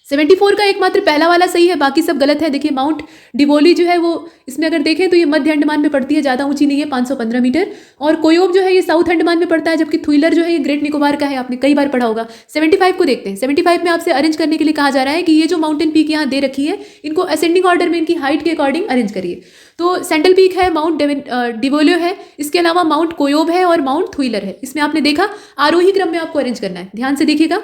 74 का एकमात्र पहला वाला सही है, बाकी सब गलत है। देखिए माउंट डिवोली जो है वो इसमें अगर देखें तो ये मध्य अंडमान में पड़ती है, ज़्यादा ऊंची नहीं है, 515 मीटर। और कोयोब जो है ये साउथ अंडमान में पड़ता है, जबकि थुइलर जो है ये ग्रेट निकोबार का है, आपने कई बार पढ़ा होगा। 75 को देखते हैं। 75 में आपसे अरेंज करने के लिए कहा जा रहा है कि ये जो माउंटेन पीक यहाँ दे रखी है इनको असेंडिंग ऑर्डर में इनकी हाइट के अकॉर्डिंग अरेंज करिए। तो सैंडल पीक है, माउंट डिवोलियो है, इसके अलावा माउंट कोयोब है और माउंट थुइलर है। इसमें आपने देखा आरोही क्रम में आपको अरेंज करना है, ध्यान से देखिएगा।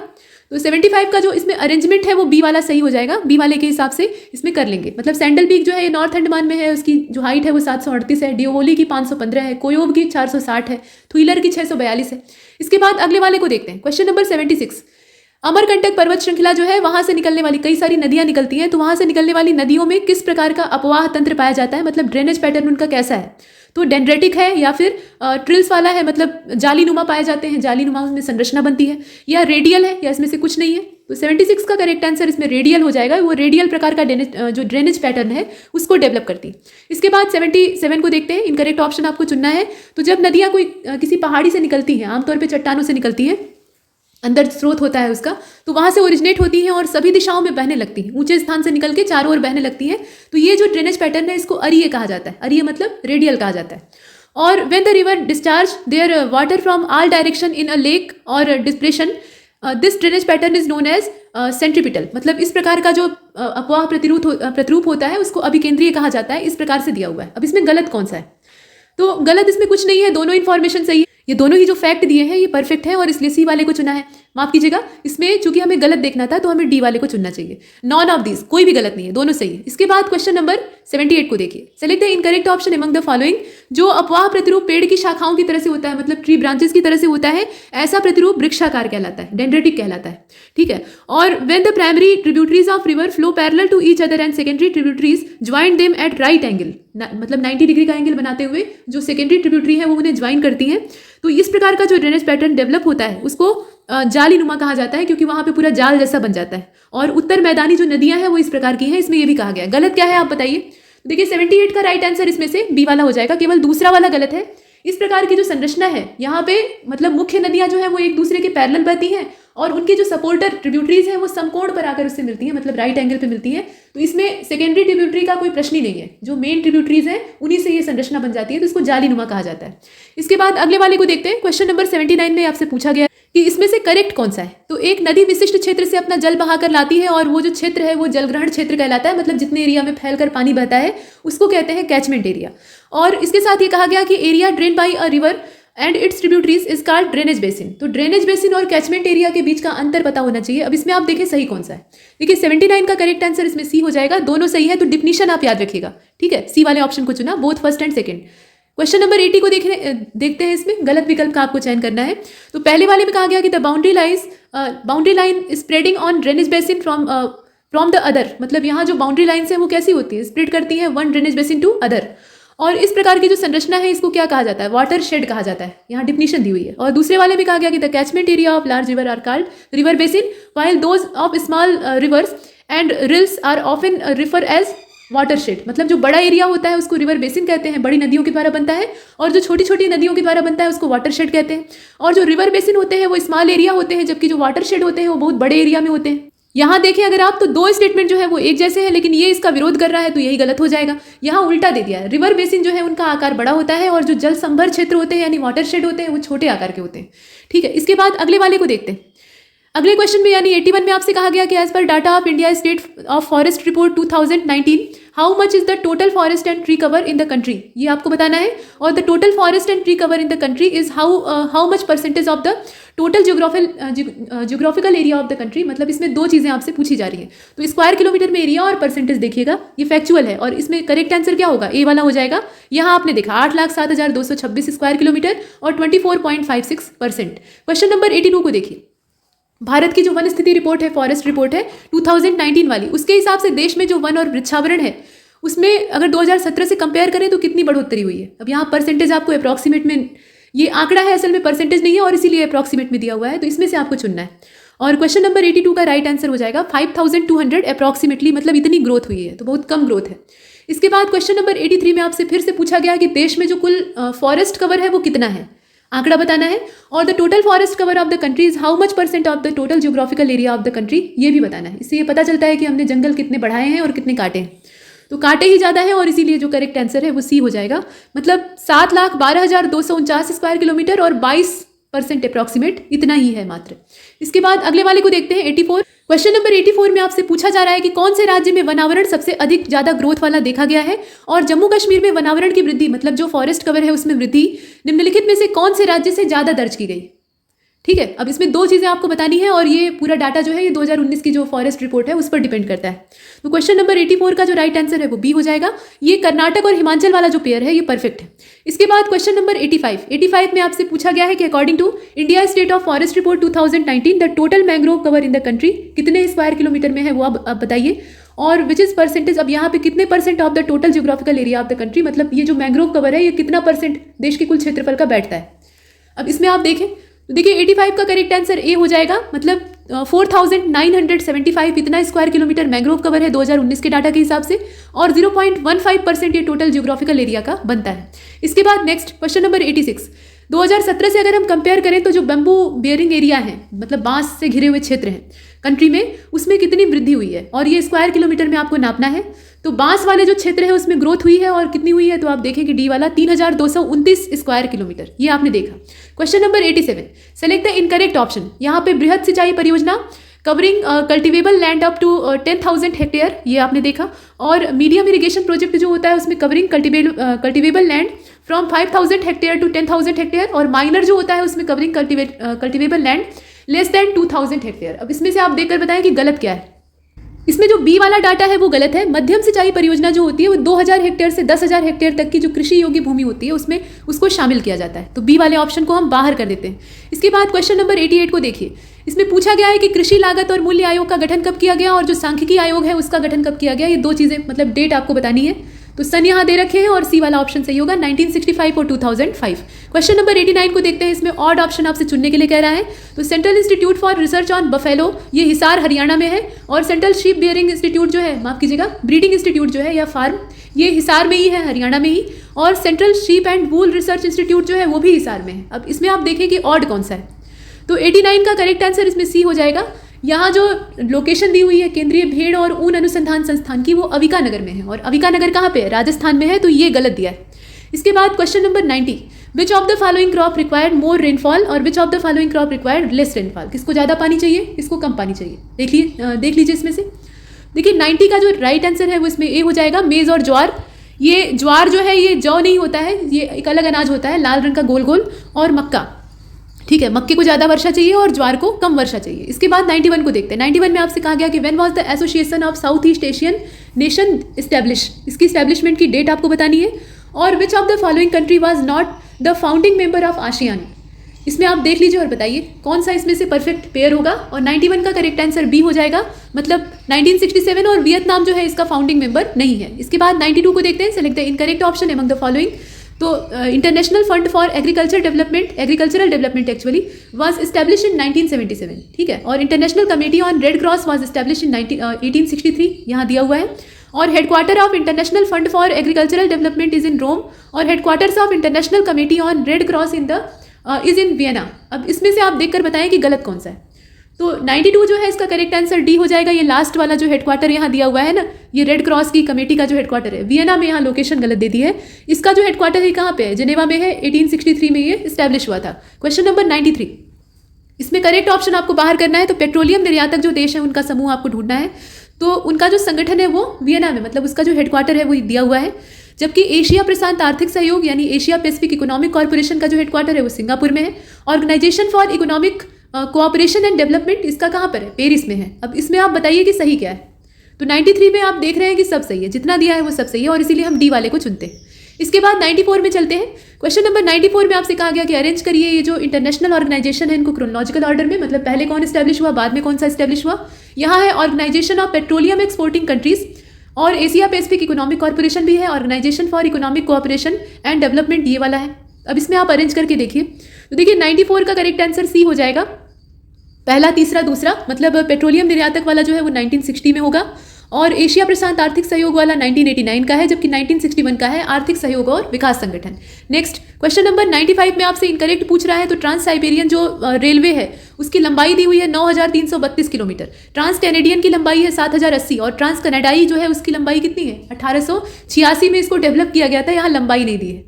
तो 75 का जो इसमें अरेंजमेंट है वो बी वाला सही हो जाएगा, बी वाले के हिसाब से इसमें कर लेंगे। मतलब सैंडल पीक जो है ये नॉर्थ अंडमान में है, उसकी जो हाइट है वो 738 है, डिओवोली की 515 है, कोयोब की 460 है, थुइलर की 642 है। इसके बाद अगले वाले को देखते हैं, क्वेश्चन नंबर 76। अमरकंटक पर्वत श्रृंखला जो है वहां से निकलने वाली कई सारी नदियां निकलती हैं, तो वहां से निकलने वाली नदियों में किस प्रकार का अपवाह तंत्र पाया जाता है, मतलब ड्रेनेज पैटर्न उनका कैसा है। तो डेंड्रेटिक है या फिर ट्रिल्स वाला है, मतलब जालीनुमा पाए जाते हैं, जालीनुमा उसमें संरचना बनती है, या रेडियल है, या इसमें से कुछ नहीं है। तो 76 का करेक्ट आंसर इसमें रेडियल हो जाएगा। वो रेडियल प्रकार का जो ड्रेनेज पैटर्न है उसको डेवलप करती है। इसके बाद 77 को देखते हैं। इनकरेक्ट ऑप्शन आपको चुनना है। तो जब नदियाँ कोई किसी पहाड़ी से निकलती हैं, आमतौर पर चट्टानों से निकलती है, अंदर स्रोत होता है उसका, तो वहाँ से ओरिजिनेट होती हैं और सभी दिशाओं में बहने लगती हैं, ऊंचे स्थान से निकल के चारों ओर बहने लगती हैं। तो ये जो ड्रेनेज पैटर्न है इसको अरीय कहा जाता है, अरीय मतलब रेडियल कहा जाता है। और when the river discharge their water from all direction in a lake और depression, this drainage pattern is known as centripetal. मतलब इस प्रकार का जो अपवाह प्रतिरूप होता है उसको अभिकेंद्रीय कहा जाता है, इस प्रकार से दिया हुआ है। अब इसमें गलत कौन सा है? तो गलत इसमें कुछ नहीं है, दोनों इन्फॉर्मेशन सही है। ये दोनों ही जो फैक्ट दिए हैं ये परफेक्ट है और इसलिए सी वाले को चुना है। माफ कीजिएगा, इसमें चूंकि हमें गलत देखना था तो हमें डी वाले को चुनना चाहिए। नॉन ऑफ दीज, कोई भी गलत नहीं है, दोनों सही है। इसके बाद क्वेश्चन नंबर 78 को देखिए। Select the incorrect option among the following. जो अपवाह प्रतिरूप पेड़ की शाखाओं की तरह से होता है, मतलब ट्री ब्रांचेस की तरह से होता है, ऐसा प्रतिरूप वृक्षाकार कहलाता है, डेंड्रेटिक कहलाता है। ठीक है। और when the primary tributaries of river flow parallel to each other and secondary tributaries join them at right angle, मतलब 90 डिग्री का एंगल बनाते हुए जो सेकेंडरी ट्रिब्यूटरी है वो उन्हें ज्वाइन करती हैं, तो इस प्रकार का जो ड्रेनेज पैटर्न डेवलप होता है उसको जालीनुमा कहा जाता है, क्योंकि वहां पे पूरा जाल जैसा बन जाता है। और उत्तर मैदानी जो नदियां हैं वो इस प्रकार की हैं, इसमें ये भी कहा गया है। गलत क्या है आप बताइए? देखिए 78 का राइट आंसर इसमें से बी वाला हो जाएगा, केवल दूसरा वाला गलत है। इस प्रकार की जो संरचना है यहाँ पे, मतलब मुख्य नदियां जो है वो एक दूसरे के पैरेलल बहती हैं और उनकी जो सपोर्टर ट्रिब्यूटरीज हैं वो समकोण पर आकर उससे मिलती हैं, मतलब राइट एंगल पे मिलती हैं। तो इसमें सेकेंडरी ट्रिब्यूटरी का कोई प्रश्न ही नहीं है, जो मेन ट्रिब्यूटरीज हैं उन्हीं से ये संरचना बन जाती है, तो इसको जालीनुमा कहा जाता है। इसके बाद अगले वाले को देखते हैं। क्वेश्चन नंबर 79 में आपसे पूछा गया कि इसमें से करेक्ट कौन सा है। तो एक नदी विशिष्ट क्षेत्र से अपना जल बहाकर लाती है और वो जो क्षेत्र है वो जलग्रहण क्षेत्र कहलाता है, मतलब जितने एरिया में फैलकर पानी बहता है उसको कहते हैं कैचमेंट एरिया। और इसके साथ ये कहा गया कि area drain by a river and it's tributaries is called drainage basin. तो ड्रेनेज बेसिन और कैचमेंट एरिया के बीच का अंतर पता होना चाहिए। अब इसमें आप देखें सही कौन सा है। देखिए 79 का करेक्ट आंसर इसमें सी हो जाएगा, दोनों सही है। तो डिफिनीशन आप याद रखिएगा, ठीक है, सी वाले ऑप्शन को चुना, both first and second. Question number 80 को देखते हैं। इसमें गलत विकल्प का आपको चयन करना है। तो पहले वाले में कहा गया कि the boundary line spreading on drainage basin from the other, मतलब यहाँ जो बाउंड्री लाइन्स है वो कैसी होती है, स्प्रेड करती है one drainage basin to other. और इस प्रकार की जो संरचना है इसको क्या कहा जाता है, वाटर शेड कहा जाता है, यहाँ डिफिनीशन दी हुई है। और दूसरे वाले में कहा गया कि the catchment area of large river are called river basin while those of small rivers and rills are often refer as watershed. मतलब जो बड़ा एरिया होता है उसको रिवर बेसिन कहते हैं, बड़ी नदियों के द्वारा बनता है, और जो छोटी छोटी नदियों के द्वारा बनता है उसको वाटर शेड कहते हैं। और जो रिवर बेसिन होते हैं वो स्मॉल एरिया होते हैं, जबकि जो वाटर शेड होते हैं वो बहुत बड़े एरिया में होते हैं। यहाँ देखें अगर आप, तो दो स्टेटमेंट जो है वो एक जैसे हैं, लेकिन ये इसका विरोध कर रहा है तो यही गलत हो जाएगा। यहाँ उल्टा दे दिया है, रिवर बेसिन जो है उनका आकार बड़ा होता है और जो जल संभर क्षेत्र होते हैं यानी वाटरशेड होते हैं वो छोटे आकार के होते हैं। ठीक है, इसके बाद अगले वाले को देखते हैं। अगले क्वेश्चन में यानी 81 में आपसे कहा गया कि एज पर data of India state of forest report 2019 how much is the total forest and tree cover in the country, ये आपको बताना है। और the total forest and tree cover in the country is how much percentage of the total geographical area of the country. मतलब इसमें दो चीज़ें आपसे पूछी जा रही है, तो स्क्वायर किलोमीटर में एरिया और परसेंटेज देखिएगा, ये फैक्चुअल है और इसमें करेक्ट आंसर क्या होगा, ए वाला हो जाएगा। यहाँ आपने देखा 8,07,226 स्क्वायर किलोमीटर और 24.56%। क्वेश्चन नंबर 82 को देखिए। भारत की जो वन स्थिति रिपोर्ट है, फॉरेस्ट रिपोर्ट है 2019 वाली, उसके हिसाब से देश में जो वन और वृक्षावरण है उसमें अगर 2017 से कंपेयर करें तो कितनी बढ़ोतरी हुई है। अब यहाँ परसेंटेज आपको अप्रॉक्सीमेट में, ये आंकड़ा है असल में परसेंटेज नहीं है और इसीलिए अप्रॉक्सीमेट में दिया हुआ है, तो इसमें से आपको चुनना है। और क्वेश्चन नंबर 82 का राइट आंसर हो जाएगा 5200 अप्रॉक्सीमेटली, मतलब इतनी ग्रोथ हुई है, तो बहुत कम ग्रोथ है। इसके बाद क्वेश्चन नंबर 83 में आपसे फिर से पूछा गया कि देश में जो कुल फॉरेस्ट कवर है वो कितना है, आंकड़ा बताना है। और the total forest cover of the country is how much percent of the total geographical area of the country, ये भी बताना है। इससे ये पता चलता है कि हमने जंगल कितने बढ़ाए हैं और कितने काटे हैं, तो काटे ही ज़्यादा है और इसीलिए जो करेक्ट आंसर है वो सी हो जाएगा। मतलब 7,12,249 स्क्वायर किलोमीटर और 22% अप्रॉक्सीमेट, इतना ही है मात्र। इसके बाद अगले वाले को देखते हैं 84। क्वेश्चन नंबर 84 में आपसे पूछा जा रहा है कि कौन से राज्य में वनावरण सबसे अधिक ज़्यादा ग्रोथ वाला देखा गया है, और जम्मू कश्मीर में वनावरण की वृद्धि, मतलब जो फॉरेस्ट कवर है उसमें वृद्धि निम्नलिखित में से कौन से राज्य से ज़्यादा दर्ज की गई। ठीक है, अब इसमें दो चीज़ें आपको बतानी है और ये पूरा डाटा जो है ये 2019 की जो फॉरेस्ट रिपोर्ट है उस पर डिपेंड करता है। तो क्वेश्चन नंबर 84 का जो राइट आंसर है वो बी हो जाएगा। ये कर्नाटक और हिमाचल वाला जो पेयर है ये परफेक्ट है। इसके बाद क्वेश्चन नंबर 85 में आपसे पूछा गया है कि according to India state of forest report 2019 the total mangrove cover in the country कितने स्क्वायर किलोमीटर में है वो आप बताइए, और विच इज परसेंटेज। अब यहाँ पे कितने percent of the total geographical area of the country, मतलब ये जो मैंग्रोव कवर है ये कितना परसेंट देश के कुल क्षेत्रफल का बैठता है। अब इसमें आप देखें तो देखिए 85 का करेक्ट आंसर ए हो जाएगा, मतलब 4,975 इतना स्क्वायर किलोमीटर मैंग्रोव कवर है 2019 के डाटा के हिसाब से, और 0.15% ये टोटल जियोग्राफिकल एरिया का बनता है। इसके बाद नेक्स्ट क्वेश्चन नंबर 86। 2017 से अगर हम कंपेयर करें तो जो बम्बू बेयरिंग एरिया है, मतलब बांस से घिरे हुए क्षेत्र हैं कंट्री में, उसमें कितनी वृद्धि हुई है और ये स्क्वायर किलोमीटर में आपको नापना है। तो बांस वाले जो क्षेत्र है उसमें ग्रोथ हुई है और कितनी हुई है, तो आप देखें कि डी वाला 3,229 स्क्वायर किलोमीटर, ये आपने देखा। Question number 87, select the incorrect option. यहाँ पे बृहद सिंचाई परियोजना covering cultivable land up to 10,000 hectare, ये आपने देखा। और मीडियम इरिगेशन प्रोजेक्ट जो होता है उसमें covering cultivable land from 5,000 hectare to 10,000 hectare, और माइनर जो होता है उसमें covering cultivable land less than 2,000 hectare. अब इसमें से आप देखकर बताएं कि गलत क्या है। इसमें जो बी वाला डाटा है वो गलत है। मध्यम सिंचाई परियोजना जो होती है वो 2,000 हेक्टेयर से 10,000 हेक्टेयर तक की जो कृषि योग्य भूमि होती है उसमें उसको शामिल किया जाता है, तो बी वाले ऑप्शन को हम बाहर कर देते हैं। इसके बाद क्वेश्चन नंबर 88 को देखिए। इसमें पूछा गया है कि कृषि लागत और मूल्य आयोग का गठन कब किया गया और जो सांख्यिकी आयोग है उसका गठन कब किया गया, ये दो चीज़ें मतलब डेट आपको बतानी है। तो सन यहाँ दे रखे हैं और सी वाला ऑप्शन सही होगा 1965 और 2005। क्वेश्चन नंबर 89 को देखते हैं। इसमें ऑड ऑप्शन आपसे चुनने के लिए कह रहा है। तो central institute for research on buffalo, ये हिसार हरियाणा में है, और सेंट्रल शीप बियरिंग इंस्टीट्यूट जो है, माफ कीजिएगा ब्रीडिंग इंस्टीट्यूट जो है या फार्म, ये हिसार में ही है, हरियाणा में ही। और central sheep and wool research institute जो है वो भी हिसार में है। अब इसमें आप देखें कि ऑड कौन सा है, तो 89 का करेक्ट आंसर इसमें सी हो जाएगा। यहाँ जो लोकेशन दी हुई है केंद्रीय भेड़ और ऊन अनुसंधान संस्थान की, वो अविका नगर में है, और अविका नगर कहाँ पे है, राजस्थान में है, तो ये गलत दिया है। इसके बाद question number 90, which of the following crop required more rainfall और which of the following crop required less rainfall, किसको ज़्यादा पानी चाहिए, किसको कम पानी चाहिए, देख लीजिए इसमें से। देखिए 90 का जो राइट आंसर है वो इसमें ए हो जाएगा, मेज़ और ज्वार। ये ज्वार जो है ये जौ नहीं होता है, ये एक अलग अनाज होता है, लाल रंग का गोल गोल, और मक्का, ठीक है, मक्के को ज़्यादा वर्षा चाहिए और ज्वार को कम वर्षा चाहिए। इसके बाद 91 को देखते हैं। 91 में आपसे कहा गया कि when was the association of south east Asian nation establish, इसकी इस्टेब्लिशमेंट की डेट आपको बतानी है। और which of the following country was not the founding member of ASEAN, इसमें आप देख लीजिए और बताइए कौन सा इसमें से परफेक्ट पेयर होगा। और 91 का करेक्ट आंसर बी हो जाएगा, मतलब 1967, और वियतनाम जो है इसका फाउंडिंग मेंबर नहीं है। इसके बाद 92 को देखते हैं। Select the incorrect option among the following. तो international fund for agricultural development actually was establish in 1977, ठीक है। और international committee on red cross was establish in 1863, यहाँ दिया हुआ है। और headquarter of international fund for agricultural development is in Rome, और headquarters of international committee on red cross is in Vienna. अब इसमें से आप देखकर बताएं कि गलत कौन सा है। तो 92 जो है इसका करेक्ट आंसर डी हो जाएगा। ये लास्ट वाला जो हेडक्वार्टर यहाँ दिया हुआ है ना, ये रेड क्रॉस की कमेटी का जो हेडक्वार्टर है, वियना में, यहाँ लोकेशन गलत दे दी है। इसका जो हेडक्वार्टर है कहाँ पे है? जेनेवा में है। 1863 में ये इस्टेब्लिश हुआ था। क्वेश्चन नंबर 93, इसमें करेक्ट ऑप्शन आपको बाहर करना है। तो पेट्रोलियम निर्यातक जो देश है उनका समूह आपको ढूंढना है। तो उनका जो संगठन है वो वियना में, मतलब उसका जो हेडक्वार्टर है वो दिया हुआ है। जबकि एशिया प्रशांत आर्थिक सहयोग यानी एशिया पैसिफिक इकोनॉमिक कॉर्पोरेशन का जो हेडक्वार्टर है वो सिंगापुर में है। Organisation for economic cooperation and development इसका कहाँ पर है? पेरिस में है। अब इसमें आप बताइए कि सही क्या है। तो 93 में आप देख रहे हैं कि सब सही है, जितना दिया है वो सब सही है, और इसीलिए हम डी वाले को चुनते हैं। इसके बाद 94 में चलते हैं। क्वेश्चन नंबर 94 में आपसे कहा गया कि अरेंज करिए ये जो इंटरनेशनल ऑर्गेनाइजेशन है इनको क्रोनोलॉजिकल ऑर्डर में, मतलब पहले कौन स्टैब्लिश हुआ, बाद में कौन सा स्टैब्लिश हुआ। यहाँ है organisation of petroleum exporting countries, और एशिया पैसिफिक इकोनॉमिक कॉर्पोरेशन भी है, organisation for economic cooperation and development ये वाला है। अब इसमें आप अरेंज करके देखिए। तो देखिए 94 का करेक्ट आंसर सी हो जाएगा, पहला, तीसरा, दूसरा। मतलब पेट्रोलियम निर्यातक वाला जो है वो 1960 में होगा, और एशिया प्रशांत आर्थिक सहयोग वाला 1989 का है, जबकि 1961 का है आर्थिक सहयोग और विकास संगठन। नेक्स्ट क्वेश्चन नंबर 95 में आपसे इनकरेक्ट पूछ रहा है। तो ट्रांस साइबेरियन जो रेलवे है उसकी लंबाई दी हुई है 9332 किलोमीटर, ट्रांस कैनेडियन की लंबाई है 7080, और ट्रांस कनाडाई जो है उसकी लंबाई कितनी है? 1886 में इसको डेवलप किया गया था। यहाँ लंबाई नहीं दी है।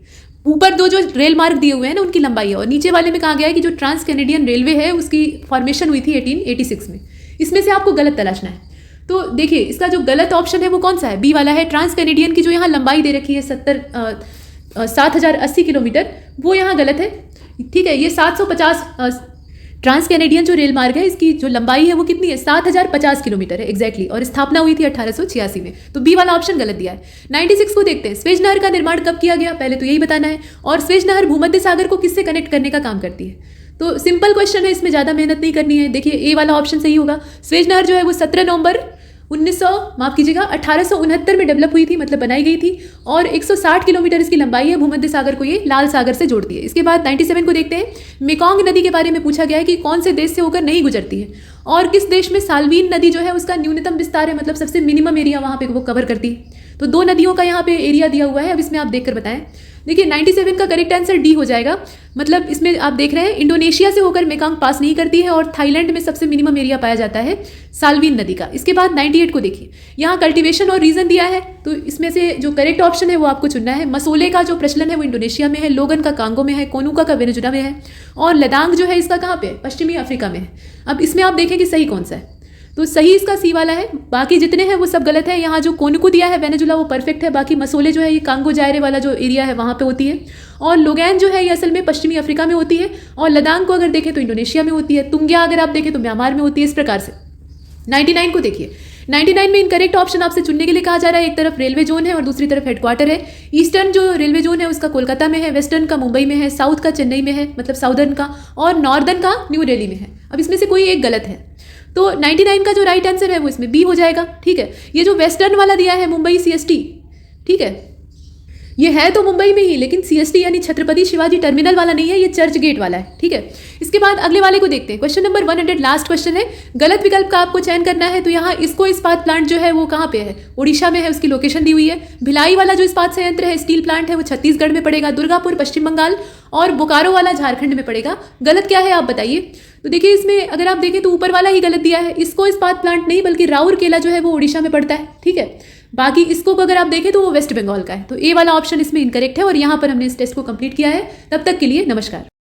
ऊपर दो जो रेल मार्ग दिए हुए हैं ना उनकी लंबाई है, और नीचे वाले में कहा गया है कि जो ट्रांस कैनेडियन रेलवे है उसकी फॉर्मेशन हुई थी 1886 में। इसमें से आपको गलत तलाशना है। तो देखिए इसका जो गलत ऑप्शन है वो कौन सा है? बी वाला है। ट्रांस कैनेडियन की जो यहाँ लंबाई दे रखी है 7080 किलोमीटर, वो यहाँ गलत है। ठीक है, ये 750 ट्रांस कैनेडियन जो रेल मार्ग है इसकी जो लंबाई है वो कितनी है? 7050 किलोमीटर है एग्जैक्टली, और स्थापना हुई थी 1886 में। तो बी वाला ऑप्शन गलत दिया है। 96 को देखते हैं। स्वेज नहर का निर्माण कब किया गया? पहले तो यही बताना है। और स्वेज नहर भूमध्य सागर को किससे कनेक्ट करने का काम करती है? तो सिंपल क्वेश्चन है, इसमें ज़्यादा मेहनत नहीं करनी है। देखिए ए वाला ऑप्शन सही होगा। स्वेज नहर जो है वो 17 नवंबर 1869 में डेवलप हुई थी, मतलब बनाई गई थी, और 160 किलोमीटर इसकी लंबाई है। भूमध्य सागर को ये लाल सागर से जोड़ती है। इसके बाद 97 को देखते हैं। मेकोंग नदी के बारे में पूछा गया है कि कौन से देश से होकर नहीं गुजरती है, और किस देश में साल्वीन नदी जो है उसका न्यूनतम विस्तार है, मतलब सबसे मिनिमम एरिया वहाँ पे वो कवर करती है। तो दो नदियों का यहाँ पे एरिया दिया हुआ है। अब इसमें आप देखकर बताएं। देखिए 97 का करेक्ट आंसर डी हो जाएगा। मतलब इसमें आप देख रहे हैं इंडोनेशिया से होकर मेकोंग पास नहीं करती है, और थाईलैंड में सबसे मिनिमम एरिया पाया जाता है साल्वीन नदी का। इसके बाद 98 को देखिए। यहाँ कल्टीवेशन और रीजन दिया है, तो इसमें से जो करेक्ट ऑप्शन है वो आपको चुनना है। मसोले का जो प्रचलन है वो इंडोनेशिया में है, लोगन का कांगो में है, कोनुका का वेनेजुला में है, और लदांग जो है इसका कहाँ पे? पश्चिमी अफ्रीका में है। अब इसमें आप देखें कि सही कौन सा है। तो सही इसका सी वाला है, बाकी जितने हैं वो सब गलत है। यहाँ जो कोनुकू दिया है वेनेजुला वो परफेक्ट है, बाकी मसोले जो है ये कांगो जायरे वाला जो एरिया है वहाँ पे होती है, और लोगैन जो है ये असल में पश्चिमी अफ्रीका में होती है, और लदांग को अगर देखें तो इंडोनेशिया में होती है, तुंग्या अगर आप देखें तो म्यांमार में होती है। इस प्रकार से 99 को देखिए। 99 में इनकरेक्ट ऑप्शन आपसे चुनने के लिए कहा जा रहा है। एक तरफ रेलवे जोन है और दूसरी तरफ हेडक्वार्टर है। ईस्टर्न जो रेलवे जोन है उसका कोलकाता में है, वेस्टर्न का मुंबई में है, साउथ का चेन्नई में है, मतलब साउदर्न का, और नॉर्दर्न का न्यू दिल्ली में है। अब इसमें से कोई एक गलत है। तो 99 का जो राइट आंसर है वो इसमें बी हो जाएगा। ठीक है, ये जो वेस्टर्न वाला दिया है मुंबई CST, ठीक है, ये है तो मुंबई में ही, लेकिन CST यानी छत्रपति शिवाजी टर्मिनल वाला नहीं है, ये चर्च गेट वाला है। ठीक है, इसके बाद अगले वाले को देखते हैं। क्वेश्चन नंबर 100 लास्ट क्वेश्चन है। गलत विकल्प का आपको चयन करना है। तो यहाँ इसको इस्पात प्लांट जो है वो कहाँ पे है? उड़ीसा में है, उसकी लोकेशन दी हुई है। भिलाई वाला जो इस्पात संयंत्र है, स्टील प्लांट है, वो छत्तीसगढ़ में पड़ेगा। दुर्गापुर पश्चिम बंगाल, और बोकारो वाला झारखंड में पड़ेगा। गलत क्या है आप बताइए। तो देखिए इसमें अगर आप देखें तो ऊपर वाला ही गलत दिया है। इसको इस्पात प्लांट नहीं बल्कि राउरकेला जो है वो उड़ीसा में पड़ता है। ठीक है, बाकी इसको अगर आप देखें तो वो वेस्ट बंगाल का है। तो ए वाला ऑप्शन इसमें इनकरेक्ट है, और यहाँ पर हमने इस टेस्ट को कंप्लीट किया है। तब तक के लिए नमस्कार।